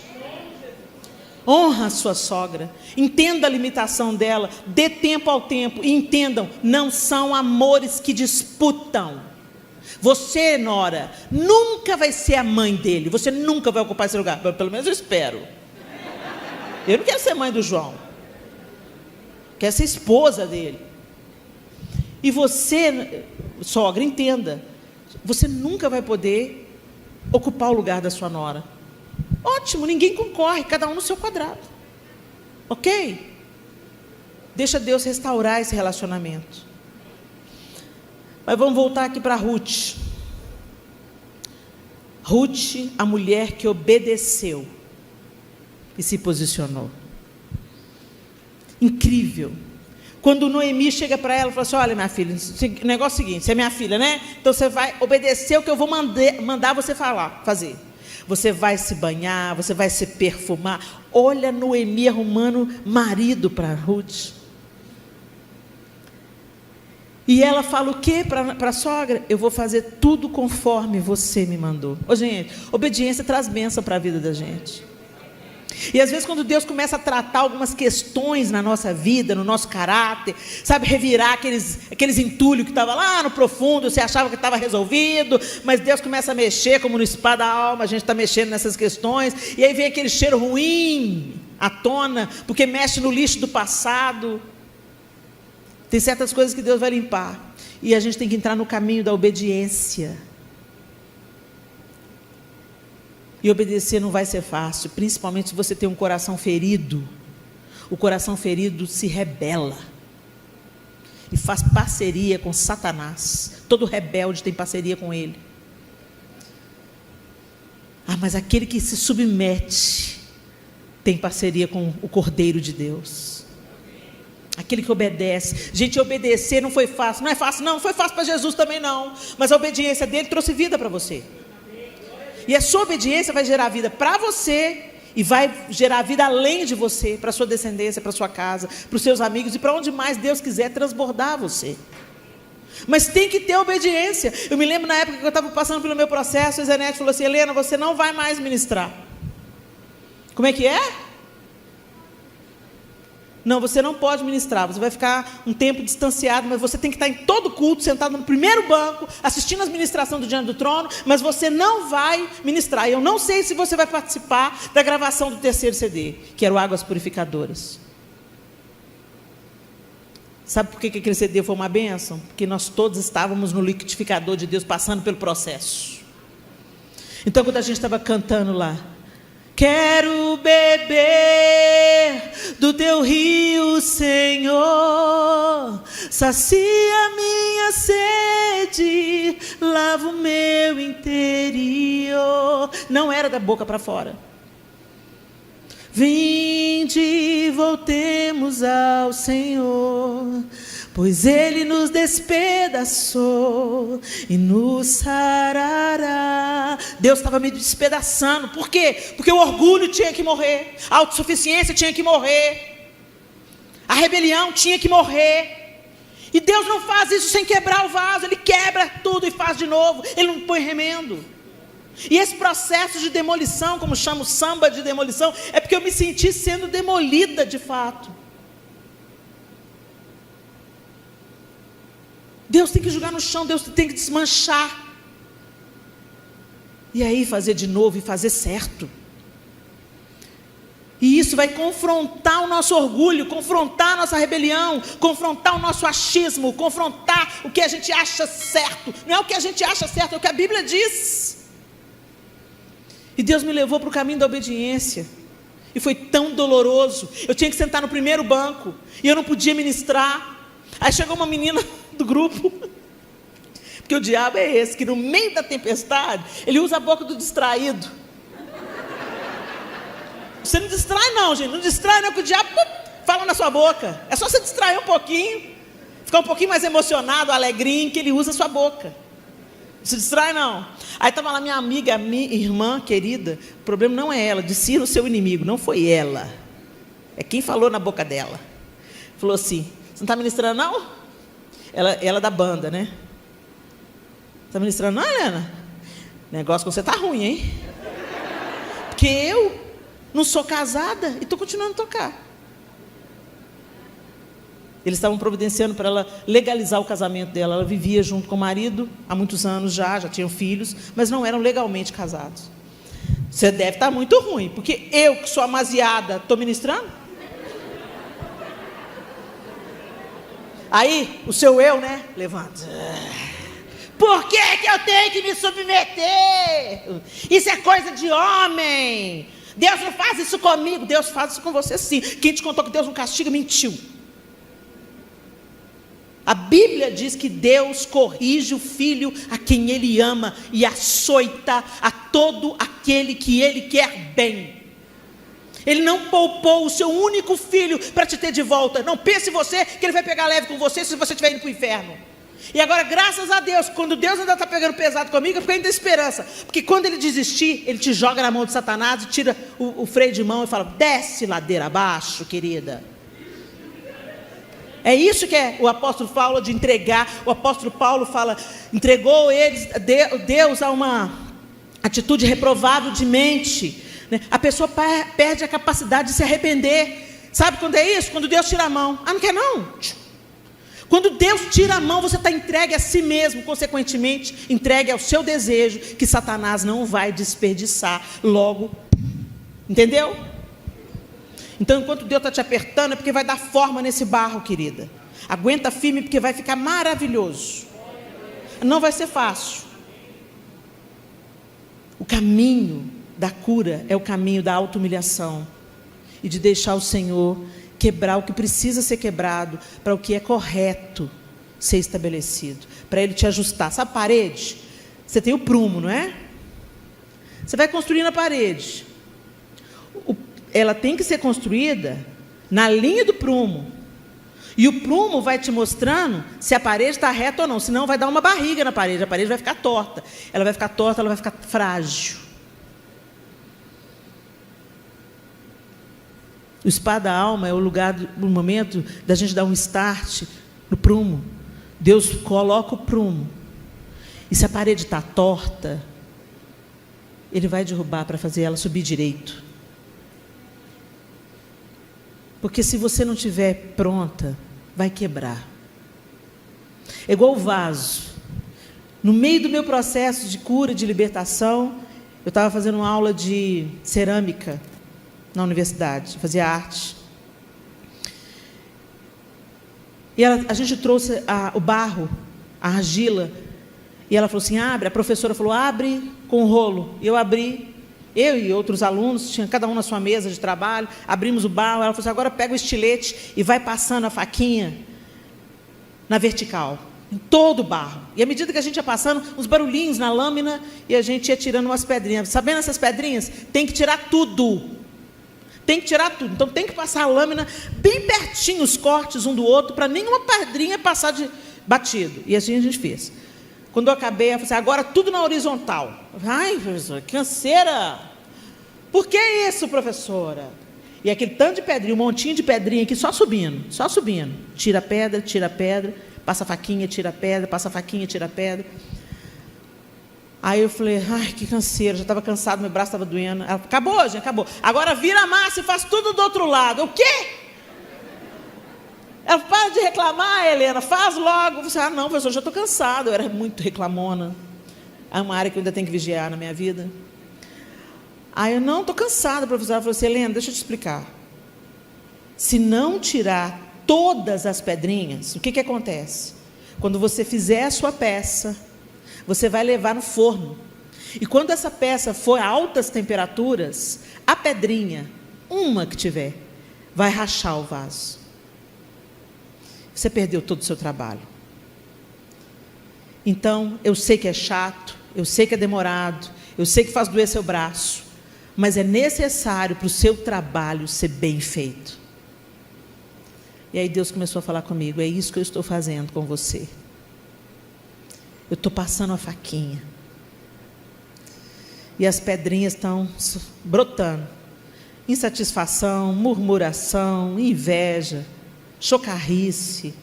Honra a sua sogra, entenda a limitação dela, dê tempo ao tempo, e entendam, não são amores que disputam. Você, nora, nunca vai ser a mãe dele, você nunca vai ocupar esse lugar, pelo menos eu espero. Eu não quero ser mãe do João, quero ser esposa dele. E você, sogra, entenda, você nunca vai poder ocupar o lugar da sua nora. Ótimo, ninguém concorre, cada um no seu quadrado. Ok? Deixa Deus restaurar esse relacionamento. Mas vamos voltar aqui para Ruth. Ruth, a mulher que obedeceu e se posicionou. Incrível. Quando Noemi chega para ela e fala assim, olha minha filha, o negócio é o seguinte, você é minha filha, né? Então você vai obedecer o que eu vou mandar você fazer. Você vai se banhar, você vai se perfumar. Olha Noemi arrumando marido para Ruth. E ela fala o quê para a sogra? Eu vou fazer tudo conforme você me mandou. Ô, gente, obediência traz bênção para a vida da gente. E às vezes quando Deus começa a tratar algumas questões na nossa vida, no nosso caráter, sabe, revirar aqueles entulhos que estavam lá no profundo, você achava que estava resolvido, mas Deus começa a mexer, como no spa da alma, a gente está mexendo nessas questões, e aí vem aquele cheiro ruim à tona, porque mexe no lixo do passado. Tem certas coisas que Deus vai limpar, e a gente tem que entrar no caminho da obediência. E obedecer não vai ser fácil, principalmente se você tem um coração ferido. O coração ferido se rebela e faz parceria com Satanás. Todo rebelde tem parceria com ele. Mas aquele que se submete tem parceria com o Cordeiro de Deus. Aquele que obedece. Gente, obedecer não foi fácil. Não é fácil, não foi fácil para Jesus também não. Mas a obediência dele trouxe vida para você. E a sua obediência vai gerar vida para você e vai gerar vida além de você, para a sua descendência, para a sua casa, para os seus amigos e para onde mais Deus quiser transbordar você. Mas tem que ter obediência. Eu me lembro na época que eu estava passando pelo meu processo, a Zenete falou assim: Helena, você não vai mais ministrar. Como é que é? Não, você não pode ministrar, você vai ficar um tempo distanciado, mas você tem que estar em todo culto, sentado no primeiro banco, assistindo as ministrações do Diante do Trono, mas você não vai ministrar. Eu não sei se você vai participar da gravação do 3º CD, que era o Águas Purificadoras. Sabe por que aquele CD foi uma bênção? Porque nós todos estávamos no liquidificador de Deus, passando pelo processo. Então, quando a gente estava cantando lá, quero beber do teu rio, Senhor, sacia minha sede, lava o meu interior. Não era da boca para fora. Vinde, voltemos ao Senhor, pois Ele nos despedaçou e nos sarará. Deus estava me despedaçando. Por quê? Porque o orgulho tinha que morrer, a autossuficiência tinha que morrer, a rebelião tinha que morrer. E Deus não faz isso sem quebrar o vaso. Ele quebra tudo e faz de novo. Ele não põe remendo. E esse processo de demolição, como chama o samba de demolição, é porque eu me senti sendo demolida de fato. Deus tem que jogar no chão, Deus tem que desmanchar. E aí fazer de novo e fazer certo. E isso vai confrontar o nosso orgulho, confrontar a nossa rebelião, confrontar o nosso achismo, confrontar o que a gente acha certo. Não é o que a gente acha certo, é o que a Bíblia diz. E Deus me levou para o caminho da obediência. E foi tão doloroso. Eu tinha que sentar no primeiro banco e eu não podia ministrar. Aí chegou uma menina do grupo, porque o diabo é esse, que no meio da tempestade, ele usa a boca do distraído. Você não distrai não, gente, não distrai não, que o diabo fala na sua boca. É só você distrair um pouquinho, ficar um pouquinho mais emocionado, alegrinho, que ele usa a sua boca. Não se distrai não. Aí estava lá minha amiga, minha irmã querida. O problema não é ela, discirna o seu inimigo, não foi ela, é quem falou na boca dela. Falou assim: você não está ministrando não? Ela da banda, né? Está ministrando não, Helena? Negócio com você está ruim, hein? Porque eu não sou casada e estou continuando a tocar. Eles estavam providenciando para ela legalizar o casamento dela. Ela vivia junto com o marido há muitos anos já tinham filhos, mas não eram legalmente casados. Você deve estar muito ruim, porque eu, que sou amaziada, estou ministrando? Aí, o seu eu, né? Levanta. Por que eu tenho que me submeter? Isso é coisa de homem. Deus não faz isso comigo. Deus faz isso com você sim. Quem te contou que Deus não castiga, mentiu. A Bíblia diz que Deus corrige o filho a quem Ele ama e açoita a todo aquele que Ele quer bem. Ele não poupou o seu único filho para te ter de volta. Não pense você que Ele vai pegar leve com você se você estiver indo para o inferno. E agora, graças a Deus, quando Deus ainda está pegando pesado comigo, eu fico ainda em esperança. Porque quando Ele desistir, Ele te joga na mão de Satanás e tira o freio de mão e fala: desce ladeira abaixo, querida. É isso que é o apóstolo Paulo de entregar. O apóstolo Paulo fala: entregou eles, Deus a uma atitude reprovável de mente, né? A pessoa perde a capacidade de se arrepender. Sabe quando é isso? Quando Deus tira a mão. Ah, não quer não? Quando Deus tira a mão, você está entregue a si mesmo, consequentemente entregue ao seu desejo, que Satanás não vai desperdiçar logo. Entendeu? Então, enquanto Deus está te apertando, é porque vai dar forma nesse barro, querida. Aguenta firme, porque vai ficar maravilhoso. Não vai ser fácil. O caminho da cura é o caminho da auto-humilhação e de deixar o Senhor quebrar o que precisa ser quebrado, para o que é correto ser estabelecido, para Ele te ajustar. Sabe parede? Você tem o prumo, não é? Você vai construir na parede. Ela tem que ser construída na linha do prumo. E o prumo vai te mostrando se a parede está reta ou não, senão vai dar uma barriga na parede, a parede vai ficar torta. Ela vai ficar torta, ela vai ficar frágil. O espada-alma é o lugar, o momento da gente dar um start no prumo. Deus coloca o prumo. E se a parede está torta, Ele vai derrubar para fazer ela subir direito. Porque se você não estiver pronta, vai quebrar. É igual o vaso. No meio do meu processo de cura, de libertação, eu estava fazendo uma aula de cerâmica na universidade, fazia arte. E a gente trouxe o barro, a argila, e ela falou assim, abre, a professora falou, abre com o rolo. E eu abri, eu e outros alunos, tinha cada um na sua mesa de trabalho, abrimos o barro, ela falou assim, agora pega o estilete e vai passando a faquinha na vertical, em todo o barro. E à medida que a gente ia passando, uns barulhinhos na lâmina, e a gente ia tirando umas pedrinhas. Sabendo essas pedrinhas? Tem que tirar tudo. Tem que tirar tudo. Então tem que passar a lâmina bem pertinho, os cortes um do outro, para nenhuma pedrinha passar de batido. E assim a gente fez. Quando eu acabei, eu falei assim, agora tudo na horizontal. Ai, professora, que canseira. Por que isso, professora? E aquele tanto de pedrinha, um montinho de pedrinha aqui, só subindo, só subindo. Tira a pedra, passa a faquinha, tira a pedra, passa a faquinha, tira a pedra. Aí eu falei, ai, que canseira, já estava cansado, meu braço estava doendo. Ela, acabou, gente, acabou. Agora vira a massa e faz tudo do outro lado. O quê? Ela, para de reclamar, Helena, faz logo. Eu falei, não, professor, já estou cansado. Eu era muito reclamona. É uma área que eu ainda tenho que vigiar na minha vida. Aí eu, não, estou cansada, professora. Ela falou assim, Helena, deixa eu te explicar. Se não tirar todas as pedrinhas, o que acontece? Quando você fizer a sua peça, você vai levar no forno. E quando essa peça for a altas temperaturas, a pedrinha, uma que tiver, vai rachar o vaso. Você perdeu todo o seu trabalho. Então, eu sei que é chato, eu sei que é demorado, eu sei que faz doer seu braço, mas é necessário para o seu trabalho ser bem feito. E aí Deus começou a falar comigo, é isso que eu estou fazendo com você. Eu estou passando a faquinha. E as pedrinhas estão brotando. Insatisfação, murmuração, inveja, chocarrice,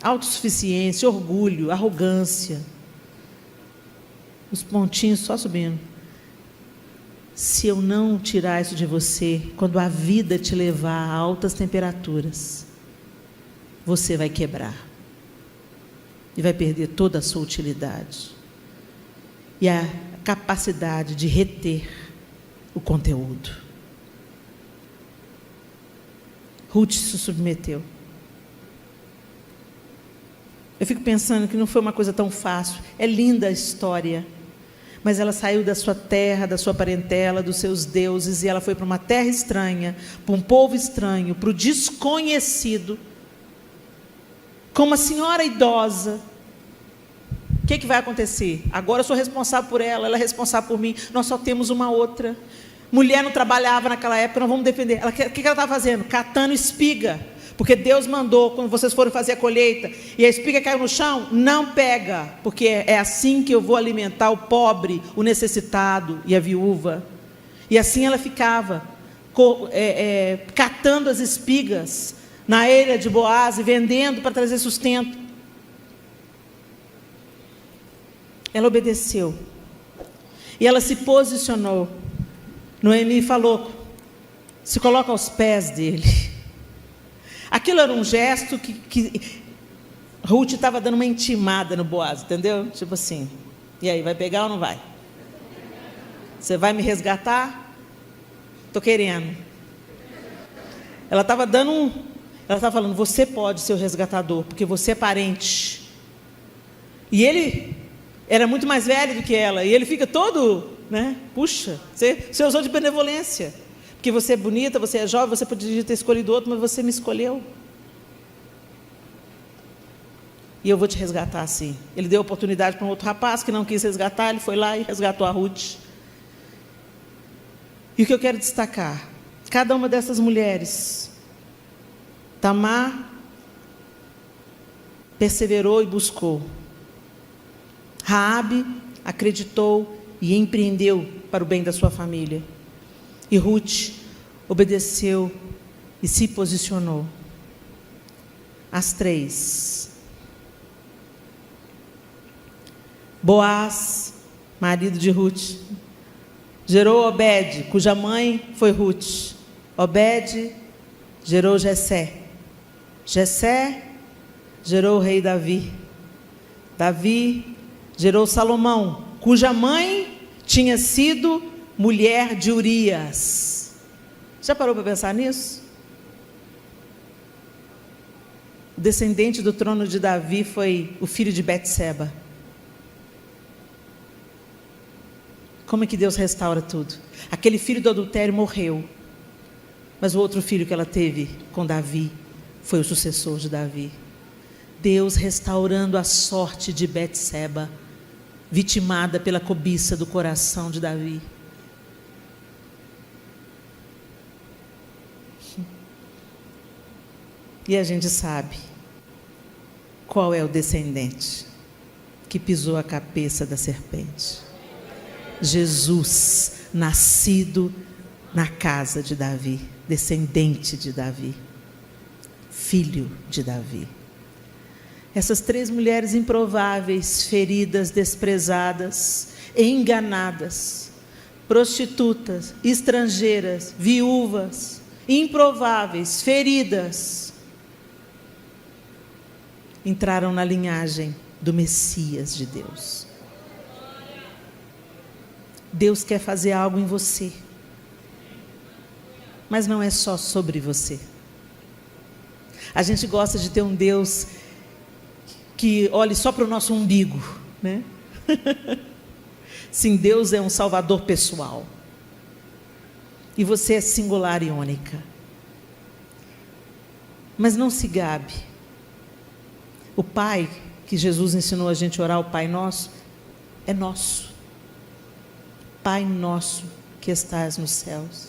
autossuficiência, orgulho, arrogância. Os pontinhos só subindo. Se eu não tirar isso de você, quando a vida te levar a altas temperaturas, você vai quebrar. E vai perder toda a sua utilidade. E a capacidade de reter o conteúdo. Ruth se submeteu. Eu fico pensando que não foi uma coisa tão fácil. É linda a história. Mas ela saiu da sua terra, da sua parentela, dos seus deuses, e ela foi para uma terra estranha, para um povo estranho, para o desconhecido, com uma senhora idosa. O que vai acontecer? Agora eu sou responsável por ela, ela é responsável por mim, nós só temos uma outra. Mulher não trabalhava naquela época, nós vamos defender. O que ela estava fazendo? Catando espiga. Porque Deus mandou, quando vocês forem fazer a colheita, e a espiga caiu no chão, não pega, porque é assim que eu vou alimentar o pobre, o necessitado e a viúva. E assim ela ficava, catando as espigas na eira de Boaz e vendendo para trazer sustento. Ela obedeceu. E ela se posicionou. Noemi falou, se coloca aos pés dele. Aquilo era um gesto que Ruth estava dando uma intimada no Boaz, entendeu? Tipo assim, e aí, vai pegar ou não vai? Você vai me resgatar? Estou querendo. Ela estava dando ela estava falando, você pode ser o resgatador, porque você é parente. E ele era muito mais velho do que ela, e ele fica todo, né? Puxa, você usou de benevolência. Porque você é bonita, você é jovem, você poderia ter escolhido outro, mas você me escolheu. E eu vou te resgatar assim. Ele deu oportunidade para um outro rapaz que não quis resgatar, ele foi lá e resgatou a Ruth. E o que eu quero destacar, Cada uma dessas mulheres, Tamar perseverou e buscou. Raabe acreditou e empreendeu para o bem da sua família. E Ruth obedeceu e se posicionou. As três. Boaz, marido de Ruth, gerou Obed, cuja mãe foi Ruth. Obed gerou Jessé. Jessé gerou o rei Davi. Davi gerou Salomão, cuja mãe tinha sido mulher de Urias. Já parou para pensar nisso? O descendente do trono de Davi foi o filho de Betseba. Como é que Deus restaura tudo? Aquele filho do adultério morreu, mas o outro filho que ela teve com Davi foi o sucessor de Davi. Deus restaurando a sorte de Betseba, vitimada pela cobiça do coração de Davi. E a gente sabe qual é o descendente que pisou a cabeça da serpente. Jesus, nascido na casa de Davi, descendente de Davi, filho de Davi. Essas três mulheres improváveis, feridas, desprezadas, enganadas, prostitutas, estrangeiras, viúvas, improváveis, feridas, entraram na linhagem do Messias de Deus. Deus quer fazer algo em você, mas não é só sobre você. A gente gosta de ter um Deus que olhe só para o nosso umbigo, né? Sim, Deus é um salvador pessoal, e você é singular e única. Mas não se gabe. O Pai que Jesus ensinou a gente a orar, o Pai Nosso, é nosso. Pai nosso que estás nos céus,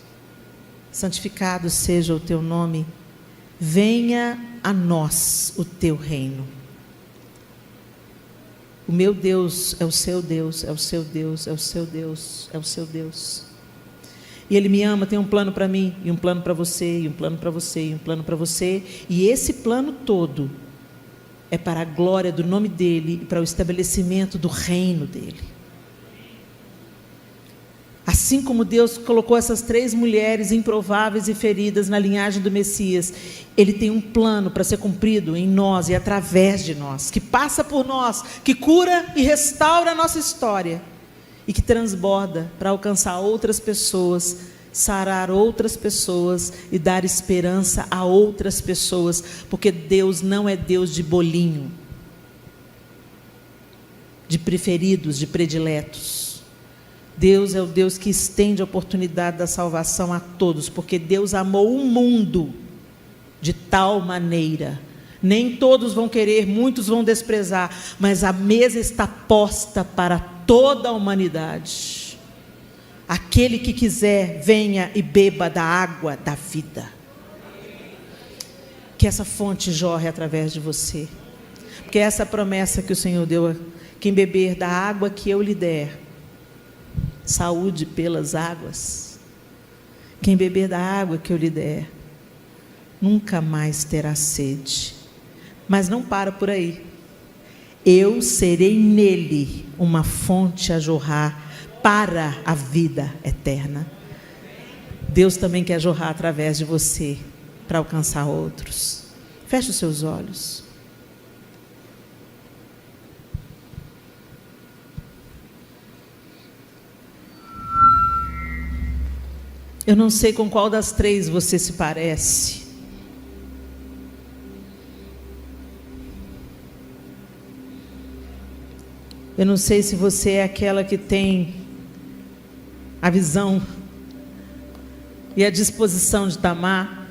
santificado seja o teu nome, venha a nós o teu reino. O meu Deus é o seu Deus, é o seu Deus, é o seu Deus, é o seu Deus. E Ele me ama, tem um plano para mim, e um plano para você, e um plano para você, e um plano para você. E esse plano todo é para a glória do nome dEle e para o estabelecimento do reino dEle. Assim como Deus colocou essas três mulheres improváveis e feridas na linhagem do Messias, Ele tem um plano para ser cumprido em nós e através de nós, que passa por nós, que cura e restaura a nossa história, e que transborda para alcançar outras pessoas, sarar outras pessoas e dar esperança a outras pessoas, porque Deus não é Deus de bolinho, de preferidos, de prediletos. Deus é o Deus que estende a oportunidade da salvação a todos, porque Deus amou o mundo de tal maneira. Nem todos vão querer, muitos vão desprezar, mas a mesa está posta para toda a humanidade. Aquele que quiser, venha e beba da água da vida. Que essa fonte jorre através de você, porque essa promessa que o Senhor deu: quem beber da água que eu lhe der, saúde pelas águas. Quem beber da água que eu lhe der, nunca mais terá sede. Mas não para por aí. Eu serei nele uma fonte a jorrar para a vida eterna. Deus também quer jorrar através de você para alcançar outros. Feche os seus olhos. Eu não sei com qual das três você se parece. Eu não sei se você é aquela que tem a visão e a disposição de Tamar.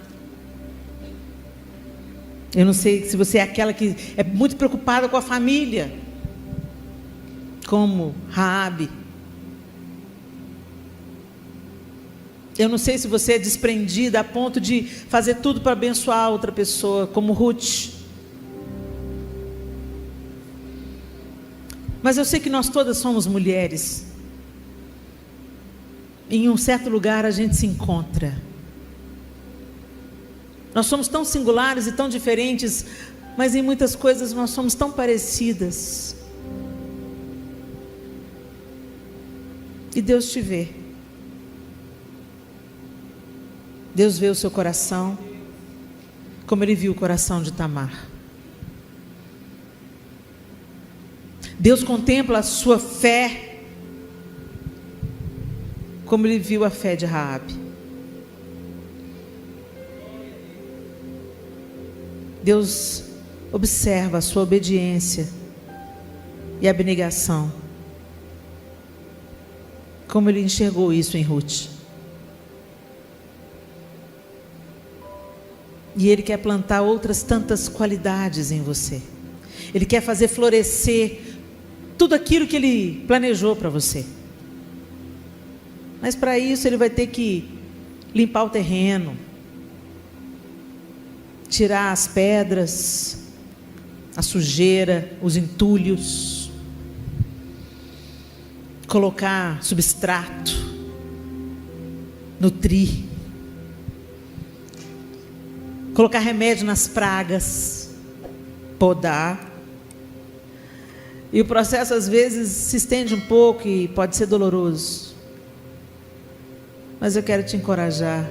Eu não sei se você é aquela que é muito preocupada com a família, como Raabe. Eu não sei se você é desprendida a ponto de fazer tudo para abençoar outra pessoa, como Ruth. Mas eu sei que nós todas somos mulheres. Em um certo lugar a gente se encontra. Nós somos tão singulares e tão diferentes, mas em muitas coisas nós somos tão parecidas. E Deus te vê. Deus vê o seu coração, como Ele viu o coração de Tamar. Deus contempla a sua fé, como Ele viu a fé de Raabe. Deus observa a sua obediência e abnegação, como Ele enxergou isso em Ruth. E Ele quer plantar outras tantas qualidades em você. Ele quer fazer florescer tudo aquilo que Ele planejou para você. Mas para isso Ele vai ter que limpar o terreno, tirar as pedras, a sujeira, os entulhos, colocar substrato, nutrir, colocar remédio nas pragas, podar. E o processo às vezes se estende um pouco e pode ser doloroso. Mas eu quero te encorajar,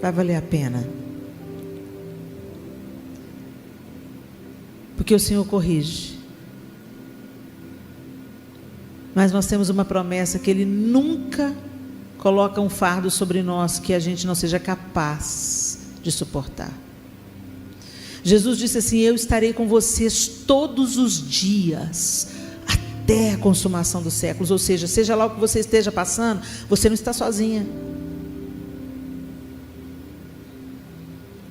vai valer a pena. Porque o Senhor corrige. Mas nós temos uma promessa que Ele nunca coloca um fardo sobre nós que a gente não seja capaz de suportar. Jesus disse assim: eu estarei com vocês todos os dias, até a consumação dos séculos. Ou seja, seja lá o que você esteja passando, você não está sozinha.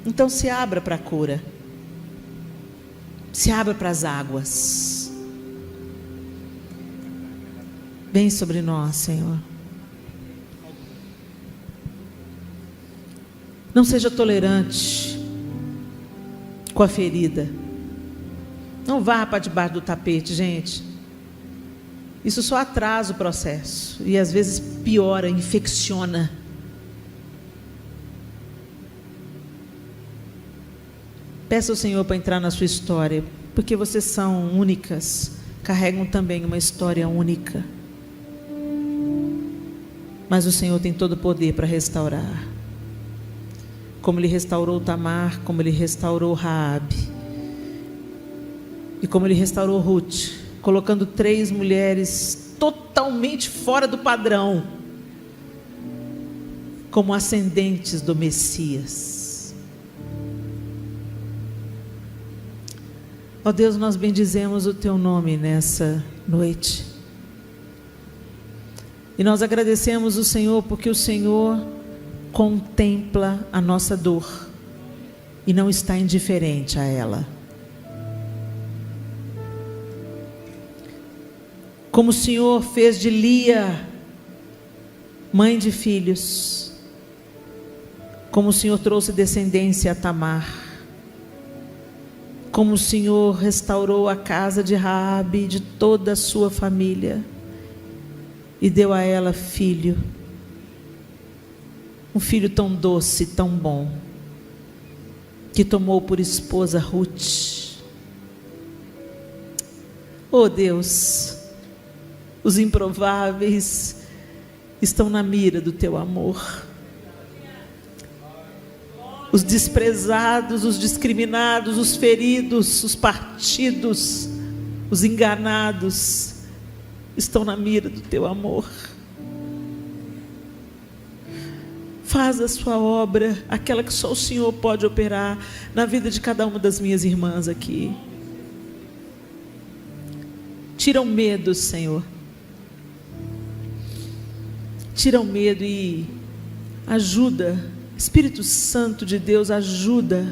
Então se abra para a cura. Se abra para as águas. Vem sobre nós, Senhor. Não seja tolerante com a ferida. Não vá para debaixo do tapete, gente. Isso só atrasa o processo. E às vezes piora, infecciona. Peça ao Senhor para entrar na sua história, porque vocês são únicas, carregam também uma história única. Mas o Senhor tem todo o poder para restaurar. Como Ele restaurou Tamar, como Ele restaurou Raabe, e como Ele restaurou Ruth, colocando 3 mulheres totalmente fora do padrão, como ascendentes do Messias. Ó Deus, nós bendizemos o Teu nome nessa noite. E nós agradecemos o Senhor, porque o Senhor contempla a nossa dor e não está indiferente a ela. Como o Senhor fez de Lia, mãe de filhos, como o Senhor trouxe descendência a Tamar, como o Senhor restaurou a casa de Raabe, de toda a sua família, e deu a ela filho, um filho tão doce, tão bom, que tomou por esposa Ruth. Oh Deus, os improváveis estão na mira do Teu amor. Os desprezados, os discriminados, os feridos, os partidos, os enganados, estão na mira do Teu amor. Faz a Sua obra, aquela que só o Senhor pode operar na vida de cada uma das minhas irmãs aqui. Tira o medo, Senhor. Tira o medo e ajuda. Espírito Santo de Deus, ajuda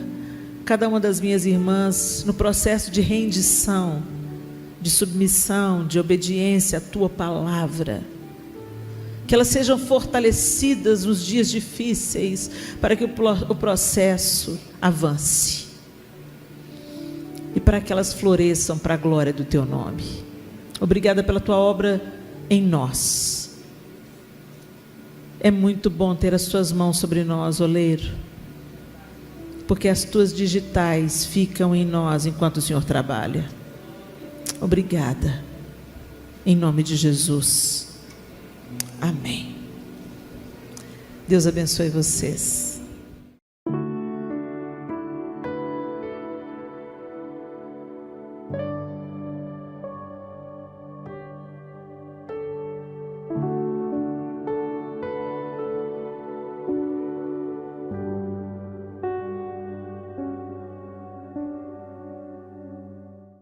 cada uma das minhas irmãs no processo de rendição, de submissão, de obediência à Tua palavra. que elas sejam fortalecidas nos dias difíceis, para que o processo avance e para que elas floresçam para a glória do teu nome. Obrigada pela tua obra em nós. É muito bom ter as tuas mãos sobre nós, oleiro, porque as tuas digitais ficam em nós enquanto o Senhor trabalha. Obrigada, em nome de Jesus, amém. Deus abençoe vocês.